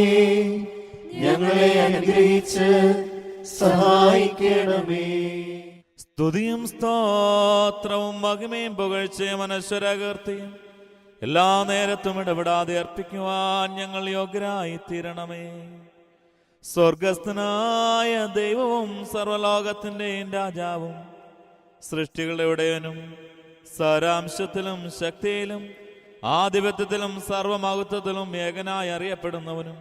ഞങ്ങളെ അനുഗ്രഹിച്ച് സഹായിക്കണമേ. സ്തുതിയും സ്തോത്രവും മഹിമയും പുകഴ്ചയും അനശ്വരകീർത്തിയും എല്ലാ നേരത്തും ഇടപെടാതെ അർപ്പിക്കുവാൻ ഞങ്ങൾ യോഗ്യരായി തീരണമേ. സ്വർഗസ്ഥനായ ദൈവവും സർവലോകത്തിൻ്റെയും രാജാവും സൃഷ്ടികളുടെ ഉടയനും സാരാംശത്തിലും ശക്തിയിലും ആധിപത്യത്തിലും സർവമഹത്വത്തിലും ഏകനായി അറിയപ്പെടുന്നവനും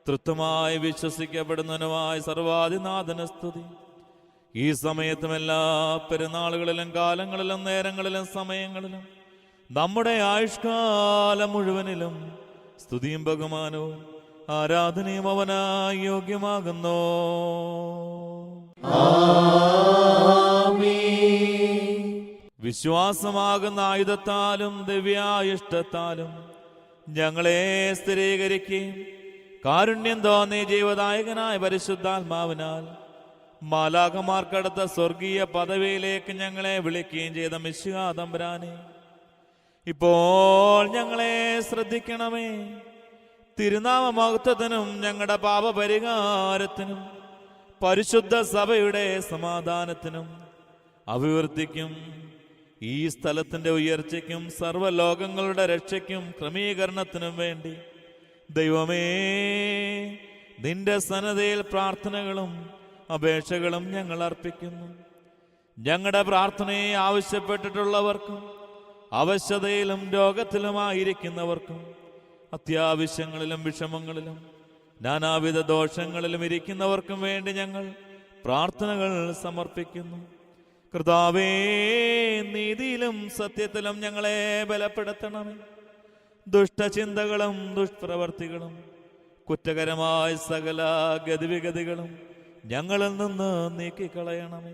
തൃത്വമായി വിശ്വസിക്കപ്പെടുന്നവനുമായ സർവാധിനാഥന സ്തുതി. ഈ സമയത്തും എല്ലാ പെരുന്നാളുകളിലും കാലങ്ങളിലും നേരങ്ങളിലും സമയങ്ങളിലും നമ്മുടെ ആയുഷ്കാലം മുഴുവനിലും സ്തുതിയും ബഹുമാനവും ആരാധനയും അവനായി യോഗ്യമാകുന്നു. വിശ്വാസമാകുന്ന ആയുധത്താലും ദിവ്യായിഷ്ടത്താലും ഞങ്ങളെ സ്ഥിരീകരിക്കുകയും കാരുണ്യം തോന്നി ജീവദായകനായ പരിശുദ്ധാത്മാവിനാൽ മാലാഖമാർക്കടുത്ത സ്വർഗീയ പദവിയിലേക്ക് ഞങ്ങളെ വിളിക്കുകയും ചെയ്ത മിശിഹാ തമ്പുരാനെ, ഇപ്പോൾ ഞങ്ങളെ ശ്രദ്ധിക്കണമേ. തിരുനാമ മഹത്വത്തിനും ഞങ്ങളുടെ പാപപരിഹാരത്തിനും പരിശുദ്ധ സഭയുടെ സമാധാനത്തിനും അഭിവൃദ്ധിക്കും ഈ സ്ഥലത്തിന്റെ ഉയർച്ചയ്ക്കും സർവ്വലോകങ്ങളുടെ രക്ഷയ്ക്കും ക്രമീകരണത്തിനും വേണ്ടി ദൈവമേ, നിന്റെ സന്നദ്ധയിൽ പ്രാർത്ഥനകളും അപേക്ഷകളും ഞങ്ങൾ അർപ്പിക്കുന്നു. ഞങ്ങളുടെ പ്രാർത്ഥനയെ ആവശ്യപ്പെട്ടിട്ടുള്ളവർക്കും അവശതയിലും രോഗത്തിലുമായിരിക്കുന്നവർക്കും അത്യാവശ്യങ്ങളിലും വിഷമങ്ങളിലും നാനാവിധ ദോഷങ്ങളിലും ഇരിക്കുന്നവർക്കും വേണ്ടി ഞങ്ങൾ പ്രാർത്ഥനകൾ സമർപ്പിക്കുന്നു. കർത്താവേ, നീതിയിലും സത്യത്തിലും ഞങ്ങളെ ബലപ്പെടുത്തണമേ. ദുഷ്ടചിന്തകളും ദുഷ്പ്രവർത്തികളും കുറ്റകരമായ സകല ഗതിവിഗതികളും ഞങ്ങളിൽ നിന്ന് നീക്കിക്കളയണമേ.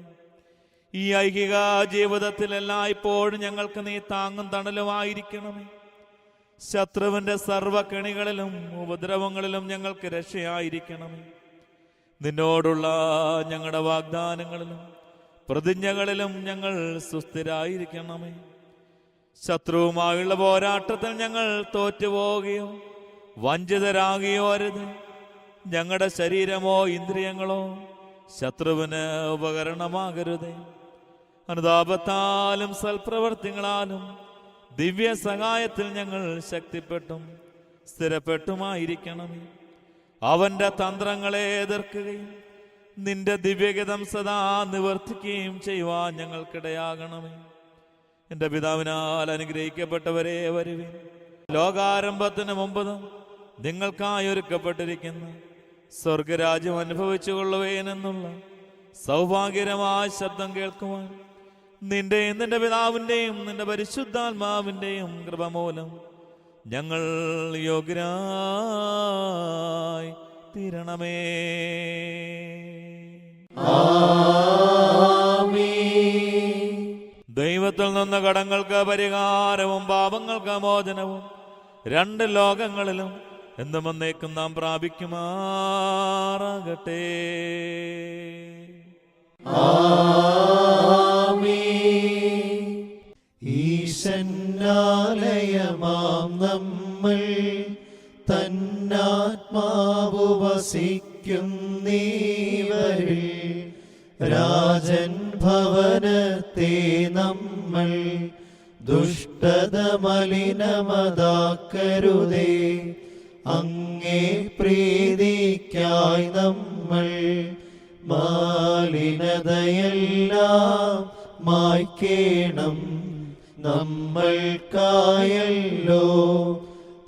ഈ ഐഹിക ജീവിതത്തിൽ എല്ലായ്പ്പോഴും ഞങ്ങൾക്ക് നീ താങ്ങും തണലുമായിരിക്കണമേ. ശത്രുവിന്റെ സർവ്വകെണികളിലും ഉപദ്രവങ്ങളിലും ഞങ്ങൾക്ക് രക്ഷയായിരിക്കണമേ. നിന്നോടുള്ള ഞങ്ങളുടെ വാഗ്ദാനങ്ങളിലും പ്രതിജ്ഞകളിലും ഞങ്ങൾ സുസ്ഥിരായിരിക്കണമേ. ശത്രുവുമായുള്ള പോരാട്ടത്തിൽ ഞങ്ങൾ തോറ്റുപോകുകയോ വഞ്ചിതരാകുകയോ അരുത്. ഞങ്ങളുടെ ശരീരമോ ഇന്ദ്രിയങ്ങളോ ശത്രുവിന് ഉപകരണമാകരുതേ. അനുതാപത്താലും സൽപ്രവർത്തികളാലും ദിവ്യ സഹായത്തിൽ ഞങ്ങൾ ശക്തിപ്പെട്ടും സ്ഥിരപ്പെട്ടുമായിരിക്കണമേ. അവന്റെ തന്ത്രങ്ങളെ എതിർക്കുകയും നിന്റെ ദിവ്യഗതം സദാ നിവർത്തിക്കുകയും ചെയ്യുവാൻ ഞങ്ങൾക്കിടയാകണമേ. എൻ്റെ പിതാവിനാൽ അനുഗ്രഹിക്കപ്പെട്ടവരെ വരുവിൻ. ലോകാരംഭത്തിന് മുമ്പ് നിങ്ങൾക്കായി ഒരുക്കപ്പെട്ടിരിക്കുന്ന സ്വർഗരാജ്യം അനുഭവിച്ചു കൊള്ളുവേനെന്നുള്ള സൗഭാഗ്യകരമായ ശബ്ദം കേൾക്കുവാൻ നിന്റെയും നിന്റെ പിതാവിൻ്റെയും നിന്റെ പരിശുദ്ധാത്മാവിൻ്റെയും കൃപ മൂലം ഞങ്ങൾ യോഗ്യരായി തീരണമേ. ദൈവത്തിൽ നിന്ന് കടങ്ങൾക്ക് പരിഹാരവും പാപങ്ങൾക്ക് മോചനവും രണ്ട് ലോകങ്ങളിലും എന്നും എന്നേക്കും നാം പ്രാപിക്കുമാറാകട്ടെ. ഈശന്നാലയമാം നമ്മൾ തന്നാത്മാവു വസിക്കുന്നീവരിൽ രാജൻ ഭവനത്തെ നമ്മൾ ദുഷ്ടത മലിനമതാക്കരുതേ. അങ്ങേ പ്രീതിക്കായി നമ്മൾ മാലിനതയെല്ലാം മായ്ക്കേണം. നമ്മൾക്കായല്ലോ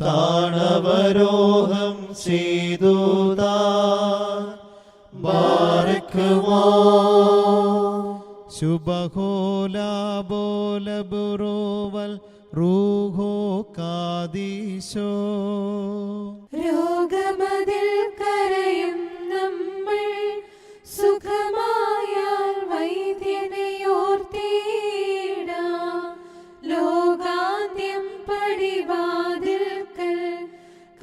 താണവരോഹം ചെയ്തുതാ ബാരക്കുമോ. ശുഭഹോലാബോലബുറോവൽ റൂഹോ കാദീശോ. രോഗമതിൽ കരയും നമ്മൾ സുഖമായാൽ വൈദ്യനെയോർത്തിടാം. ലോകാന്ത്യം പടിവാതിൽക്കൽ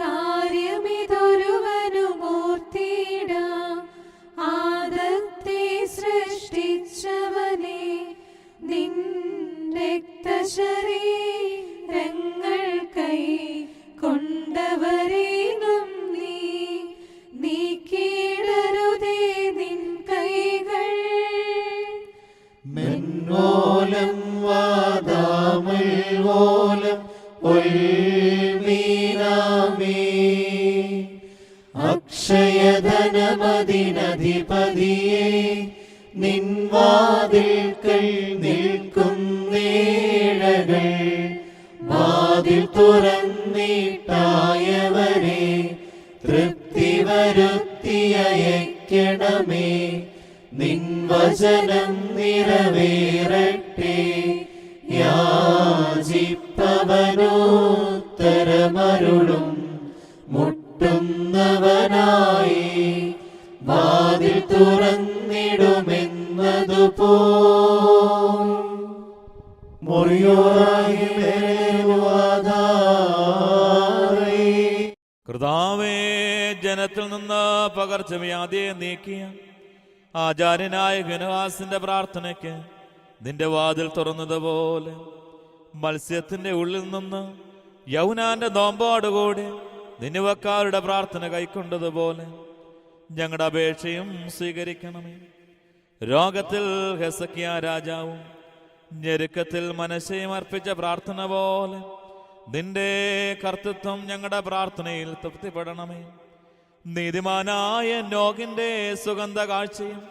കാര്യമിതൊരുവനുമോർത്തിടാം. ആദത്തെ സൃഷ്ടിച്ചവനെ നിൻ രക്തശരീരങ്ങൾ കൈ കൊണ്ടവരെ വാഴ്ത്തതിനധിപതിയെ നിൻ വാതിൽക്കൽ നിൽക്കുന്നേഴകൾ വാതിൽ തുറന്നിട്ടായവരെ തൃപ്തി വരുത്തിയയക്കണമേ. നിൻ വചനം നിറവേറട്ടെ. യാചിപ്പവനുത്തരമരുളും മുട്ടുന്നവനായി വാതിൽ തുറന്നിടുമെന്നതുപോൽ കർത്താവേ, ജനത്തിൽ നിന്ന് പകർച്ചവ്യാധിയെ നീക്കിയ ആചാര്യനായ ഫിനെഹാസിന്റെ പ്രാർത്ഥനയ്ക്ക് നിന്റെ വാതിൽ തുറന്നതുപോലെ മത്സ്യത്തിന്റെ ഉള്ളിൽ നിന്ന് യൗനാന്റെ നോമ്പോടുകൂടി നിന്നുവക്കാരുടെ പ്രാർത്ഥന കൈക്കൊണ്ടതുപോലെ ഞങ്ങളുടെ അപേക്ഷയും സ്വീകരിക്കണമേ. രോഗത്തിൽ ഹെസക്കിയ രാജാവും ഞെരുക്കത്തിൽ മനശ്ശയും അർപ്പിച്ച പ്രാർത്ഥന പോലെ നിന്റെ കർത്തൃത്വം ഞങ്ങളുടെ പ്രാർത്ഥനയിൽ തൃപ്തിപ്പെടണമേ. നീതിമാനായ നോഹിന്റെ സുഗന്ധ കാഴ്ചയും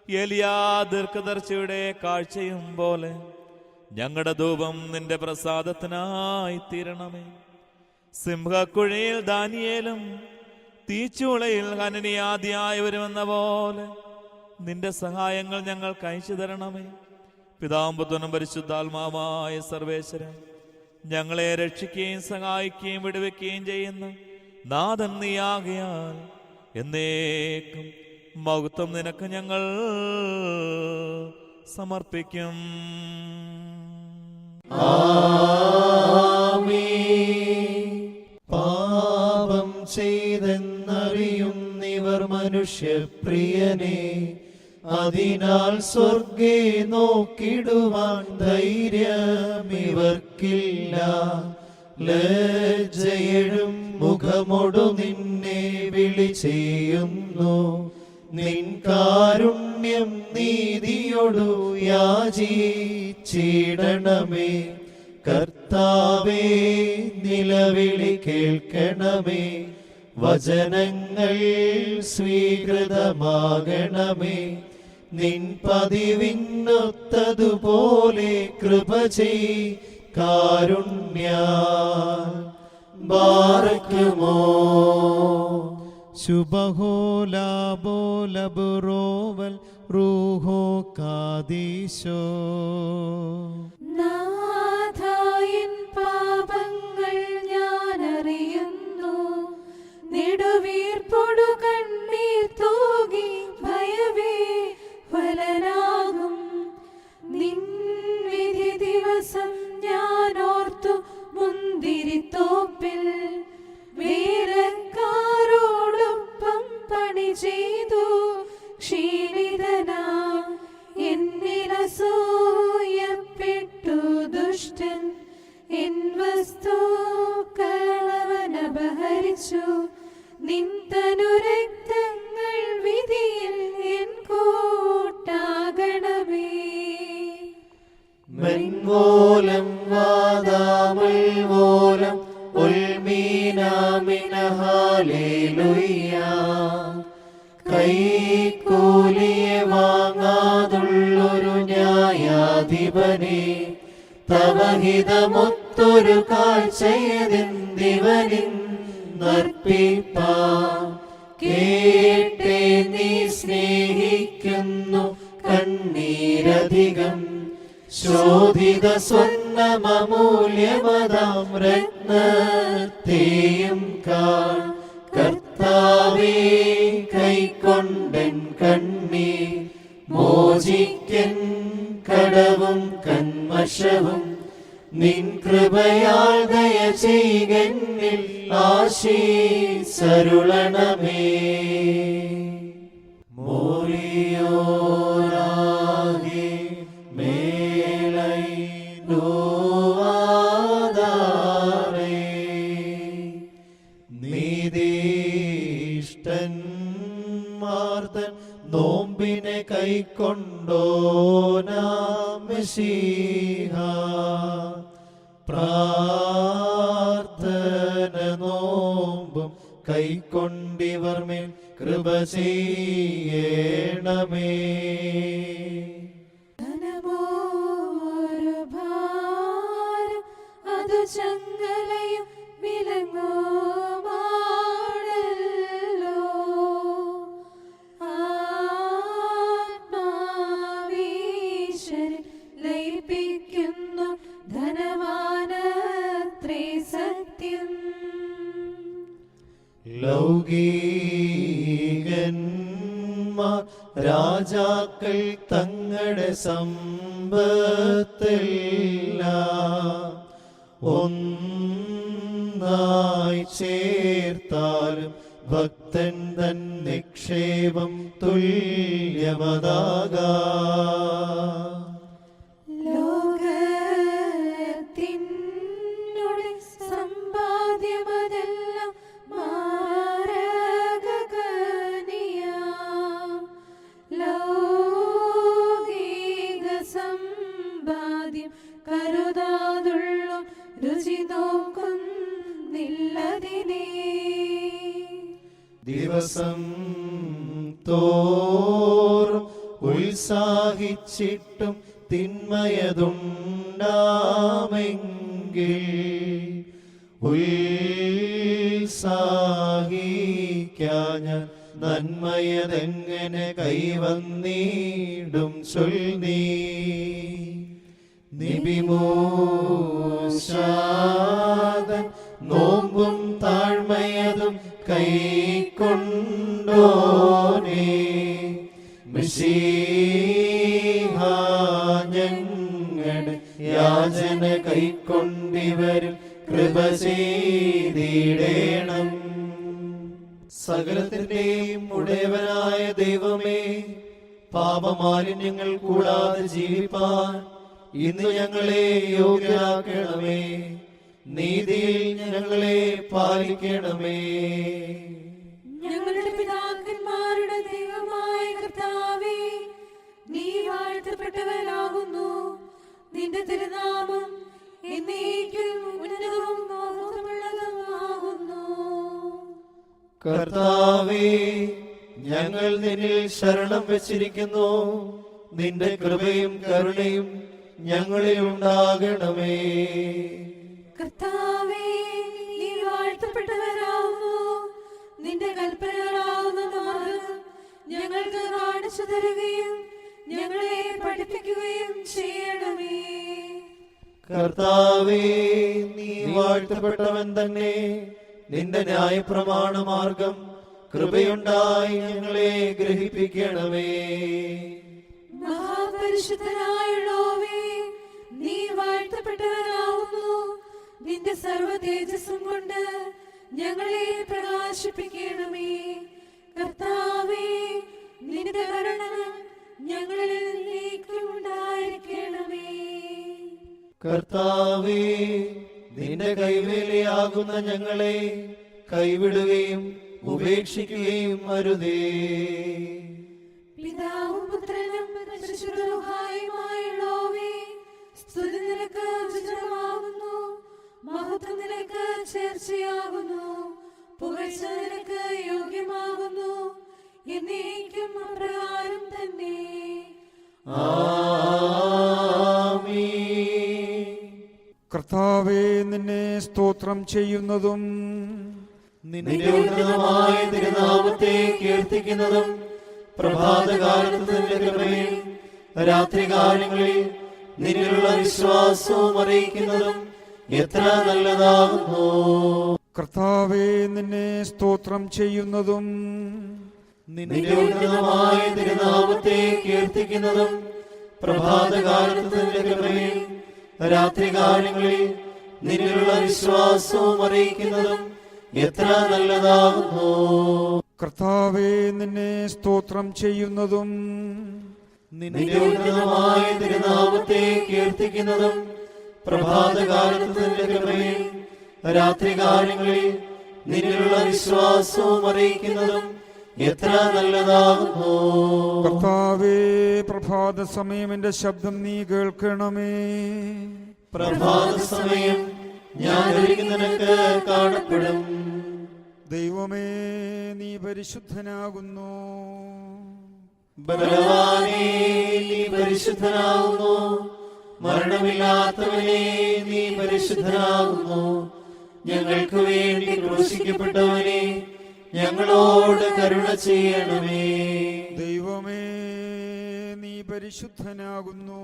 എലിയാ ദീർഘദർശിയുടെ കാഴ്ചയും പോലെ ഞങ്ങളുടെ ധൂപം നിന്റെ പ്രസാദത്തിനായി തീരണമേ. സിംഹക്കുഴിയിൽ ദാനിയേലും തീച്ചൂളയിൽ ഹനനിയാദിയായവരുമെന്ന പോലെ നിന്റെ സഹായങ്ങൾ ഞങ്ങൾക്ക് അയച്ചു തരണമേ. പിതാവും പുത്രനും പരിശുദ്ധാത്മാവായ സർവേശ്വരൻ, ഞങ്ങളെ രക്ഷിക്കുകയും സഹായിക്കുകയും വിടുവിക്കുകയും ചെയ്യുന്ന നാഥൻ നീയാകയാൽ എന്നേക്കും മഹത്വം നിനക്ക് ഞങ്ങൾ സമർപ്പിക്കും. പാപം ചെയ്തെന്നറിയുന്നിവർ മനുഷ്യപ്രിയനെ, അതിനാൽ സ്വർഗേ നോക്കിടുവാൻ ധൈര്യമിവർക്കില്ല. ലജ്ജയെഴും മുഖമൊടു നിന്നെ വിളി ചെയ്യുന്നു. നിൻ കാരുണ്യം നീതിയൊടു യാചിച്ചിടണമേ. കർത്താവേ, നിലവിളി കേൾക്കണമേ. വചനങ്ങൾ സ്വീകൃതമാകണമേ. നിൻ പതിവിന്നൊത്തതുപോലെ കൃപ ചെയ് കാരുണ്യ. ബാറക്കുമോ ശുഭഹോലാബോലബുറോവൽ റൂഹോ കാദീശോ. നാഥായിൻ പാപങ്ങൾ ഞാൻ അറിയുന്നു. നെടുവീർപ്പൊടു കണ്ണീർ തൂകി ഭയവേ ഫലനാകും. നിൻ വിധി ദിവസം ഞാൻ ഓർത്തു മുന്തിരിത്തോപ്പിൽ വേലക്കാരോടൊപ്പം പണി ചെയ്തു ക്ഷീണിതനാ. എന്നിലസൂയപ്പെട്ടു ദുഷ്ടൻ എൻ വസ്തുക്കളവനപഹരിച്ചു. നിൻ തനുരക്തങ്ങൾ വിധിയിൽ എൻ കൂട്ടാകണമേ. മെൻവോലം വാദാമൽവോലം ഉൽമീനാമിന ഹാലേലുയ്യ. കൈക്കൂലിയെ വാങ്ങാതുള്ളൊരു ന്യായാധിപനെ, തവഹിതമൊത്തൊരു കാഴ്ചയതെന്തിവനിൻ നർപ്പിപ്പാൻ. കേട്ടേ നീ സ്നേഹിക്കുന്നു കണ്ണീരധികം. ശോധിത സ്വർണ്ണമൂല്യമതാം രത്നത്തെയും കാൺ. കർത്താവേ, കൈക്കൊണ്ടൻ കണ്ണീർ മോചിക്കൻ കടവും കന്മഷവും. നിൻ കൃപയാൽ ദയ ചെയ്കന്നിൽ ആശീസരുളണമേ. മോറിയോരാകെ മേലൈ നോവാദാരേ. നീതിഷ്ഠൻ മാർത്തൻ നോമ്പിനെ കൈക്കൊണ്ടോനാം മെശീഹ. പ്രാർത്ഥന നോമ്പും കൈക്കൊണ്ടിവർ മേൽ കൃപ ചെയ്യണമേ. ധനമോരു ഭാരം അതു ചങ്ങലയും വിലങ്ങുമാണല്ലോ. ആത്മാവീശ്വരൻ ലയിപ്പിക്കുന്നു ധനവാനത്രേ സത്യം. ലൗകികന്മാർ രാജാക്കൾ തങ്ങളുടെ സമ്പത്തെല്ലാം ഒന്നായി ചേർത്താലും ഭക്തൻ തൻ നിക്ഷേപം തുല്യമതാകാം. ലോകത്തിനുടെ സമ്പാദ്യമതെല്ലാം മാരകനിയാം. ലൗകിക സമ്പാദ്യം കരുതാതുള്ളും രുചി നോക്കുന്നില്ലതിനെ. ദിവസം തോറും ഉത്സാഹിച്ചിട്ടും തിന്മയതുണ്ടാമെങ്കിൽ ഉത്സാഹിക്കാൻ നന്മയതെങ്ങനെ കൈവന്നിടും ചൊല്ലി. നിബിമോശാദൻ നോമ്പും താഴ്മയതും കൈക്കൊണ്ടോനേ. മിശിഹാ ഞങ്ങളുടെ യാചന കൈക്കൊണ്ടിവരിൽ കൃപ ചെയ്തിടേണം. സകലത്തിന്റെയും ഉടയവനായ ദൈവമേ, പാപമാലിന്യങ്ങൾ കൂടാതെ ജീവിപ്പാൻ ഇന്ന് ഞങ്ങളെ യോഗ്യരാക്കണമേ. നീതിയിൽ ഞങ്ങളെ പാലിക്കണമേ. ഞങ്ങളുടെ പിതാക്കന്മാരുടെ ദൈവമായ കർത്താവേ, നീ വാഴ്ത്തപ്പെട്ടവനാകുന്നു. നിന്റെ തിരുനാമം എന്നേക്കും ഉന്നതവും മഹത്വമുള്ളതുമാകുന്നു. കർത്താവേ, ഞങ്ങൾ നിന്നിൽ ശരണം വെച്ചിരിക്കുന്നു. നിന്റെ കൃപയും കരുണയും ഞങ്ങളിൽ ഉണ്ടാകണമേ. കർത്താവേ, നീ വാഴ്ത്തപ്പെട്ടവനാകുന്നു. നിന്റെ കൽപ്പനകളാവുന്ന മാർഗം ഞങ്ങൾക്ക് കാണിച്ചു തരുകയും ഞങ്ങളെ പഠിപ്പിക്കുകയും ചെയ്യണമേ. കർത്താവേ, നീ വാഴ്ത്തപ്പെട്ടവൻ തന്നെ. നിന്റെ ന്യായപ്രമാണ മാർഗം കൃപയുണ്ടായി ഞങ്ങളെ ഗ്രഹിപ്പിക്കണമേ. മഹാപരിശുദ്ധനായുള്ളോവേ, നീ വാഴ്ത്തപ്പെട്ടവനാകുന്നു. നിന്റെ സർവ്വ തേജസ്സും കൊണ്ട് ഞങ്ങളെ പ്രകാശിപ്പിക്കണമേ. കർത്താവേ, നിന്റെ കരുണ ഞങ്ങളിൽ എന്നേക്കും ഉണ്ടായിരിക്കണമേ. കർത്താവേ, നിന്റെ കൈവേലയാകുന്ന ഞങ്ങളെ കൈവിടുകയും ഉപേക്ഷിക്കുകയും അരുതേ. പിതാവും പുത്രനും പരിശുദ്ധരുമായുള്ളോവേ, സ്തുതി നിനക്ക് ഉചിതമാകുന്നു. മഹത്വം നിനക്ക് ചേർച്ചയാകുന്നു. പുകഴ്ച നിനക്ക് യോഗ്യമാകുന്നു. എന്നേക്കും അപ്രകാരം തന്നെ. കർത്താവേ, നിന്നെ സ്തോത്രം ചെയ്യുന്നതും നിന്റെ ഉന്നതമായ തിരുനാമത്തെ കീർത്തിക്കുന്നതും പ്രഭാതകാലത്ത് നിന്റെ കൃപയും രാത്രികാലങ്ങളിൽ നിന്നിലുള്ള വിശ്വാസവും അറിയിക്കുന്നതും എത്ര നല്ലതാകുന്നു. കർത്താവേ, നിന്നെ സ്തോത്രം ചെയ്യുന്നതും നിന്റെ ഉന്നതമായ തിരുനാമത്തെ കീർത്തിക്കുന്നതും പ്രഭാതകാലത്ത് നിന്റെ കൃപയും രാത്രികാലങ്ങളിൽ നിന്നിലുള്ള വിശ്വാസവും അറിയിക്കുന്നതും എത്ര നല്ലതാകുന്നു. കർത്താവേ, നിന്നെ സ്തോത്രം ചെയ്യുന്നതും നിന്റെ ഉന്നതമായ തിരുനാമത്തെ കീർത്തിക്കുന്നതും പ്രഭാതകാലത്ത് നിന്റെ കൃപയും രാത്രികാലങ്ങളിൽ നിന്നിലുള്ള വിശ്വാസവും അറിയിക്കുന്നതും എത്ര നല്ലതാകുന്നു. കർത്താവേ, പ്രഭാത സമയം എന്റെ ശബ്ദം നീ കേൾക്കണമേ. പ്രഭാത സമയം ഞാൻ ഒരിക്കൽ നിനക്ക് കാണപ്പെടും. ദൈവമേ നീ പരിശുദ്ധനാകുന്നു. ബലവാനേ നീ പരിശുദ്ധനാകുന്നു. മരണമില്ലാത്തവനേ നീ പരിശുദ്ധനാകുന്നു. ഞങ്ങൾക്ക് വേണ്ടി ക്രൂശിക്കപ്പെട്ടവനെ ഞങ്ങളോട് കരുണ ചെയ്യണമേ. ദൈവമേ നീ പരിശുദ്ധനാകുന്നു.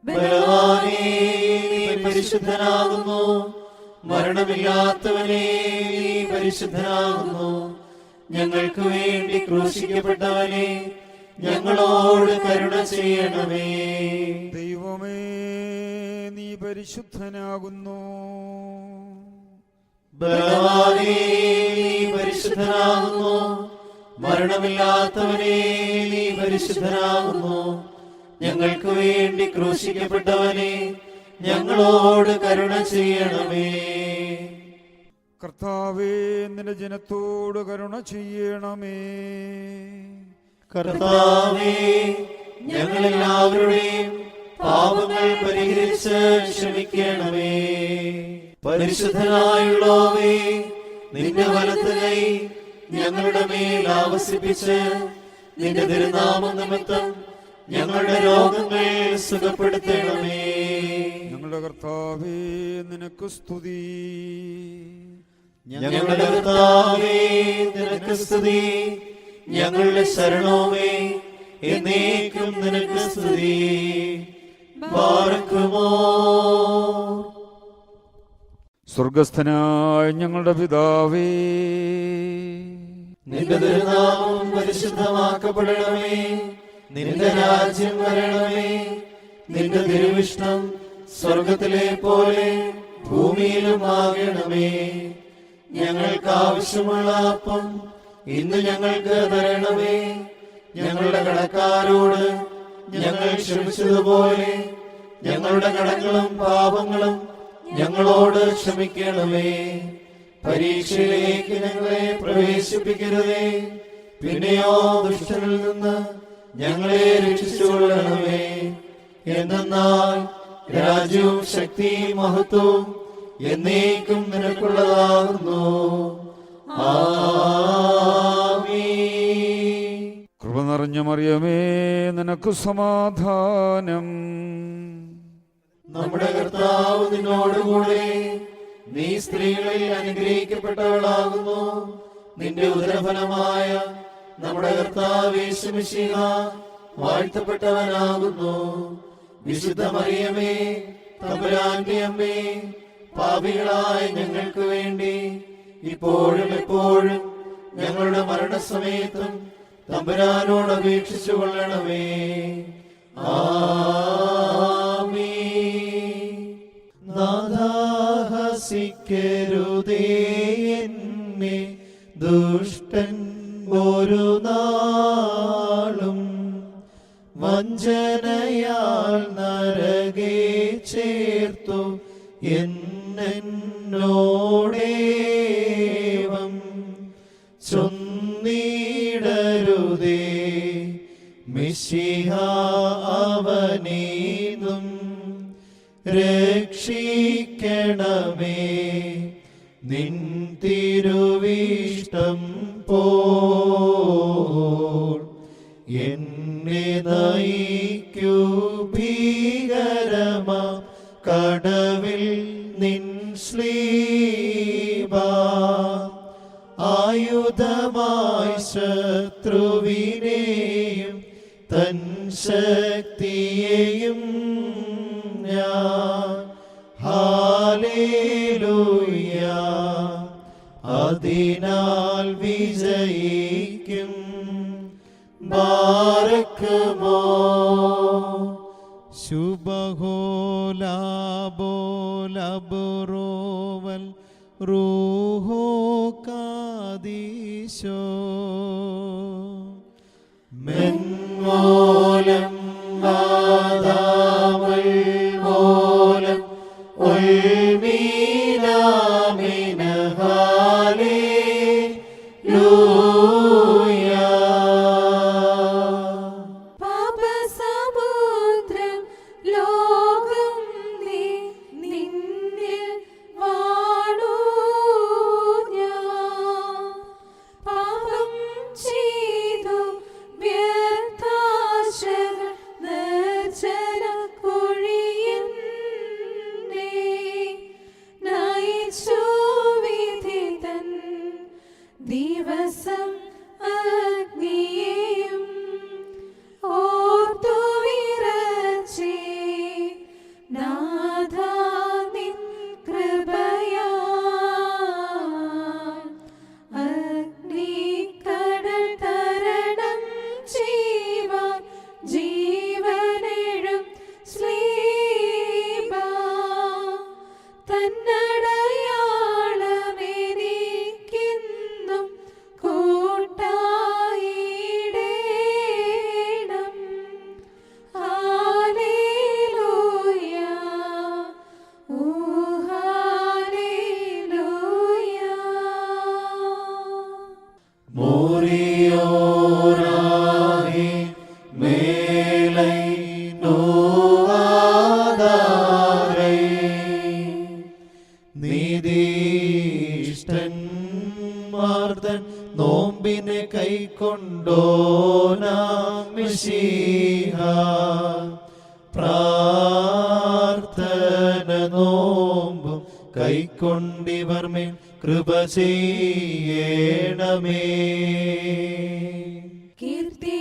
ബലവാനേ നീ പരിശുദ്ധനാകുന്നു. മരണമില്ലാത്തവനേ നീ പരിശുദ്ധനാകുന്നു. ഞങ്ങൾക്ക് വേണ്ടി ക്രൂശിക്കപ്പെട്ടവനെ ഞങ്ങളോട് കരുണ ചെയ്യണമേ. ദൈവമേ നീ പരിശുദ്ധനാകുന്നു. ബലവാനേ നീ പരിശുദ്ധനാകുന്നു. മരണമില്ലാത്തവനേ നീ പരിശുദ്ധനാകുന്നു. ഞങ്ങൾക്ക് വേണ്ടി ക്രൂശിക്കപ്പെട്ടവനെ ഞങ്ങളോട് കരുണ ചെയ്യണമേ. കർത്താവേ നിന്റെ ജനത്തോട് കരുണ ചെയ്യണമേ. കർത്താവേ ഞങ്ങളെല്ലാവരുടെയും പാപങ്ങൾ പരിഹരിച്ച് ക്ഷമിക്കണമേ. പരിശുദ്ധനായുള്ളോവേ, നിന്റെ വലത്ത് കൈ ഞങ്ങളുടെ മേൽ ആവസിപ്പിച്ച് നിന്റെ തിരുനാമം നിമിത്തം ഞങ്ങളുടെ രോഗങ്ങൾ സുഖപ്പെടുത്തണമേ. ഞങ്ങളുടെ കർത്താവേ നിനക്ക് സ്തുതി. ഞങ്ങളുടെ കർത്താവേ നിനക്ക് സ്തുതി. ഞങ്ങളുടെ ശരണവുമേ എന്നേക്കും നിനക്ക് സ്തുതി. ബാറക്കുമോ. സ്വർഗസ്ഥനായ ഞങ്ങളുടെ പിതാവേ, നിന്റെ തിരുനാമം പരിശുദ്ധമാക്കപ്പെടണമേ. നിന്റെ രാജ്യം വരണമേ. നിന്റെ തിരുവിഷ്ടം സ്വർഗത്തിലെ പോലെ ഭൂമിയിലും ആകണമേ. ഞങ്ങൾക്ക് ആവശ്യമുള്ള അപ്പം ഇന്ന് ഞങ്ങൾക്ക് തരണമേ. ഞങ്ങളുടെ കടക്കാരോട് ഞങ്ങൾ ക്ഷമിച്ചതുപോലെ ഞങ്ങളുടെ കടങ്ങളും പാപങ്ങളും ഞങ്ങളോട് ക്ഷമിക്കണമേ. പരീക്ഷയിലേക്ക് ഞങ്ങളെ പ്രവേശിപ്പിക്കരുതേ, പിന്നെയോ ദുഷ്ടനിൽ നിന്ന് ഞങ്ങളെ രക്ഷിച്ചുകൊള്ളണമേ. എന്തെന്നാൽ രാജ്യവും ശക്തിയും മഹത്വവും എന്നേക്കും നിനക്കുള്ളതാകുന്നു. ആമീൻ. കൃപ നിറഞ്ഞ മറിയമേ നിനക്ക് സമാധാനം. നമ്മുടെ കർത്താവ് നിന്നോടുകൂടെ, നീ സ്ത്രീകളിൽ അനുഗ്രഹിക്കപ്പെട്ടവളാകുന്നു. നിന്റെ ഉദരഫലമായ നമ്മുടെ കർത്താവ് യേശു മിശിഹ വാഴ്ത്തപ്പെട്ടവനാകുന്നു. വിശുദ്ധ മറിയമേ, തമ്പുരാന്റെ അമ്മേ, പാപികളായ ഞങ്ങൾക്ക് വേണ്ടി ഇപ്പോഴും എപ്പോഴും ഞങ്ങളുടെ മരണസമയത്തും തമ്പുരാനോട് അപേക്ഷിച്ചു കൊള്ളണമേ. ആമീൻ. നാദാഹസിക്കരുതേ എന്നെ ദുഷ്ടൻ ഒരു നാളും. വഞ്ചനയാൽ നരകേ ചേർത്തു എന്നോടേവം ചൊന്നിടരുതേ. മിശിഹ അവനീന്നും രക്ഷിക്കണമേ. നിൻ തിരുവിഷ്ടം പോൽ എന്നെ നയിക്കൂ. ഭീകരമാ കടവിൽ നിൻ ശ്ലീബാ ആയുധമായി ശത്രുവിനെയും തൻ ശക്തിയെയും ഞാൻ ഹാലേലൂയ അതിനാൽ വിജയിക്കും. ബാറക്കുമോ. ശുഭഹോലാബോലബുറോവൽ റൂഹോ കാദീശോ. മെൻമോലം വാദാമൽ മോലം ഉൾമീനാമിനഹാലേലൂയ. പാപസമുദ്രം ലോകം നിന്നിൽ വാണു. ദിവസം അഗ്നിയെയും ഓർത്തു വിറച്ചേ നാഥാ നിൻ കൃപയാൽ അഗ്നിക്കടൽ തരണം ചെയ്യുവാൻ ജീവനെഴും ശ്ലീബ തന്നടയാളമെനിക്കെന്നും കൂട്ടായിടേണം. ഹല്ലേലൂയ, ഓ ഹല്ലേലൂയ. മോറിയോരാഹി മേലൈ നോവാദാരൈ നീതിഷ്ഠന്മാർതൻ നോമ്പിനെ കൈക്കൊണ്ടോനാം മിശിഹ പ്രാർത്ഥന നോമ്പും കൈക്കൊണ്ടിവർ മേൽ കൃപ ചെയ്യണമേ. കീർത്തിയിടും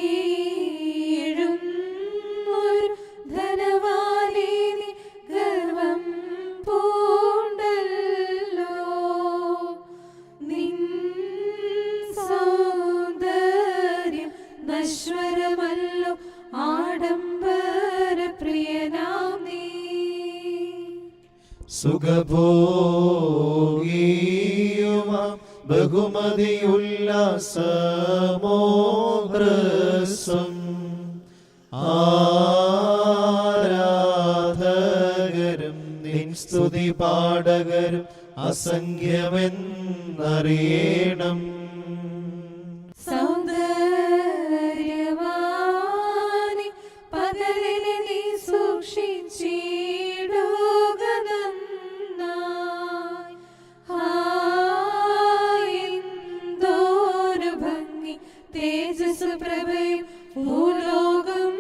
ഒരു ധനവാനേ നീ ഗർവം പൂണ്ടല്ലോ. നിൻ സൗന്ദര്യം നശ്വരമല്ലോ, ആഡംബര പ്രിയനാം നീ. സുഖഭോഗിയുമാം ബഹുമതിയുല്ലാസമോഹ്രസ്വം ആരാധകരും നിൻ സ്തുതി പാടകരും അസംഖ്യമെന്നറിയണം. സൗന്ദര്യവാനി പകലിനെ നീ സൂക്ഷിച്ചിടുക നന്നായി. എന്തോരു ഭംഗി തേജസ് പ്രഭയും ഭൂലോകം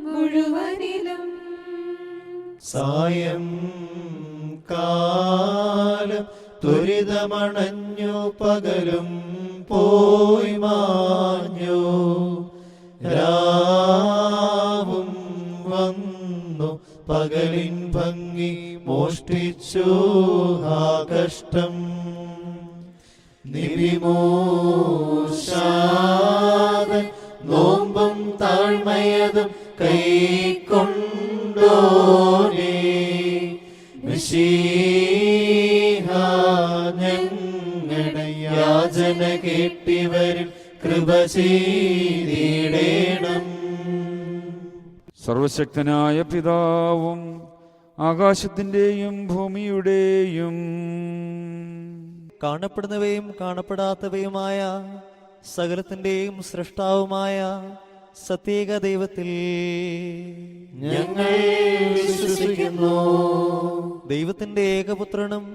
മുഴുവനിലും. സായം കാലം ത്വരിതമണഞ്ഞു പകലും പോയി മാഞ്ഞു രാവും വന്നു പകലിൻ ഭംഗി മോഷ്ടിച്ചു ആ കഷ്ടം. നിവിമോഷാദൻ നോമ്പും താഴ്മയതും കൈക്കൊണ്ടോനേ മിശിഹ ഞങ്ങളുടെ യാചന കേട്ടിവരും കൃപ ചെയ്തിടേണം. സർവശക്തനായ പിതാവും ആകാശത്തിന്റെയും ഭൂമിയുടെയും കാണപ്പെടുന്നവയും കാണപ്പെടാത്തവയുമായ സകലത്തിന്റെയും സൃഷ്ടാവുമായ സത്യേക ദൈവത്തിൽ ഞങ്ങൾ വിശ്വസിക്കുന്നു. ദൈവത്തിന്റെ ഏകപുത്രനും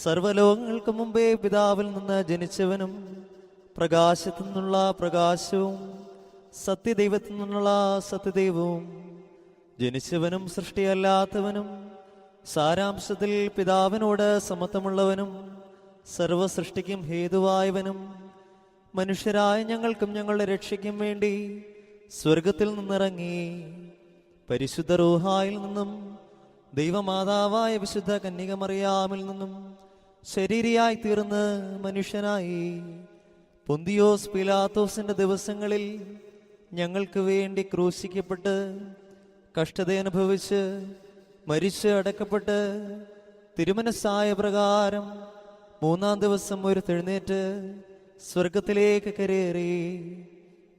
സർവ്വലോകങ്ങൾക്ക് മുമ്പേ പിതാവിൽ നിന്ന് ജനിച്ചവനും പ്രകാശത്തിൽ നിന്നുള്ള പ്രകാശവും സത്യദൈവത്തിൽ നിന്നുള്ള സത്യദൈവവും ജനിച്ചവനും സൃഷ്ടിയല്ലാത്തവനും സാരാംശത്തിൽ പിതാവിനോട് സമത്വമുള്ളവനും സർവസൃഷ്ടിക്കും ഹേതുവായവനും മനുഷ്യരായ ഞങ്ങൾക്കും ഞങ്ങളുടെ രക്ഷയ്ക്കും വേണ്ടി സ്വർഗത്തിൽ നിന്നിറങ്ങി പരിശുദ്ധ റൂഹായിൽ നിന്നും ദൈവമാതാവായ വിശുദ്ധ കന്യകമറിയാമിൽ നിന്നും ശരീരിയായി തീർന്ന് മനുഷ്യനായി പൊന്തിയോസ് പീലാത്തോസിന്റെ ദിവസങ്ങളിൽ ഞങ്ങൾക്ക് വേണ്ടി ക്രൂശിക്കപ്പെട്ട് കഷ്ടതയനുഭവിച്ച് മരിച്ച് അടക്കപ്പെട്ട് തിരുമനസ്സായ പ്രകാരം മൂന്നാം ദിവസം ഉയർത്തെഴുന്നേറ്റ് സ്വർഗത്തിലേക്ക് കരേറി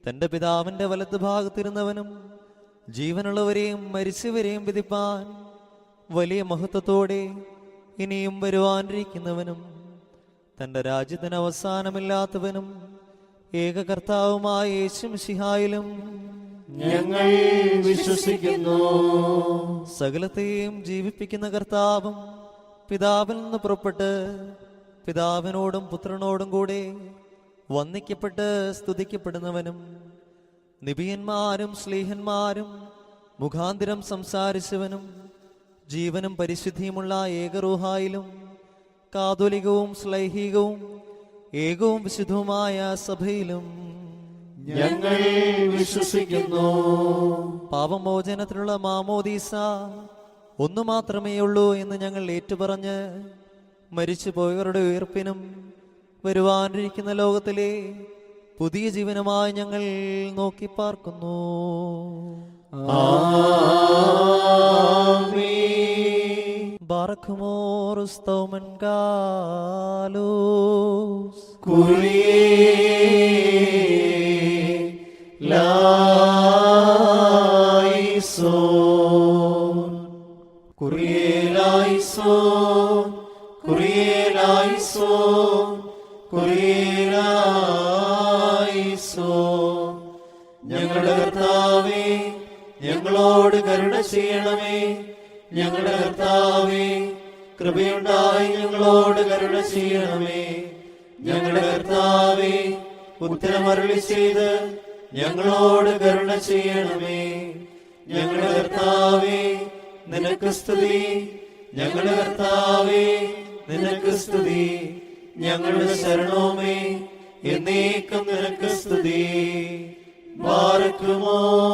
തന്റെ പിതാവിന്റെ വലത്ത് ഭാഗത്തിരുന്നവനും ജീവനുള്ളവരെയും മരിച്ചവരെയും വിധിപ്പാൻ വലിയ മഹത്വത്തോടെ ഇനിയും വരുവാനിരിക്കുന്നവനും തന്റെ രാജ്യത്തിന് അവസാനമില്ലാത്തവനും ഏക കർത്താവുമായ യേശു മിശിഹായിലും ഞങ്ങൾ വിശ്വസിക്കുന്നു. സകലത്തെയും ജീവിപ്പിക്കുന്ന കർത്താവും പിതാവിൽ നിന്ന് പുറപ്പെട്ട് പിതാവിനോടും പുത്രനോടും കൂടെ വന്ദിക്കപ്പെട്ട് സ്തുതിക്കപ്പെടുന്നവനും നിബിയന്മാരും ശ്ലീഹന്മാരും മുഖാന്തിരം സംസാരിച്ചവനും ജീവനും പരിശുദ്ധിയുമുള്ള ഏകറൂഹായിലും കാതോലികവും ശ്ലൈഹികവും ഏകവും വിശുദ്ധവുമായ സഭയിലും ഞങ്ങൾ വിശ്വസിക്കുന്നു. പാപമോചനത്തിനുള്ള മാമോദീസ ഒന്നു മാത്രമേ ഉള്ളൂ എന്ന് ഞങ്ങൾ ഏറ്റുപറഞ്ഞ് മരിച്ചുപോയവരുടെ ഉയർപ്പിനും വരുവാനിരിക്കുന്ന ലോകത്തിലെ പുതിയ ജീവനുമായി ഞങ്ങൾ നോക്കി പാർക്കുന്നു. ബാറഖുമോർ സ്തൗമൻ ഗാലോസ് ഞങ്ങളുടെ കർത്താവേ, ഞങ്ങളോട് കരുണ ചെയ്യണമേ. ഞങ്ങളുടെ കർത്താവേ, കൃപയുണ്ടായി ഞങ്ങളോട് കരുണ ചെയ്യണമേ. ഞങ്ങളുടെ കർത്താവേ, ഉത്തരമരുളി ചെയ്ത് ഞങ്ങളോട് കരുണ ചെയ്യണമേ. ഞങ്ങളുടെ കർത്താവേ, നിനക്ക് സ്തുതി. ഞങ്ങളുടെ കർത്താവേ, നിനക്ക് സ്തുതി. ഞങ്ങളുടെ ശരണവുമേ, എന്നേക്കും നിനക്ക് സ്തുതി. ബാറക്കുമോ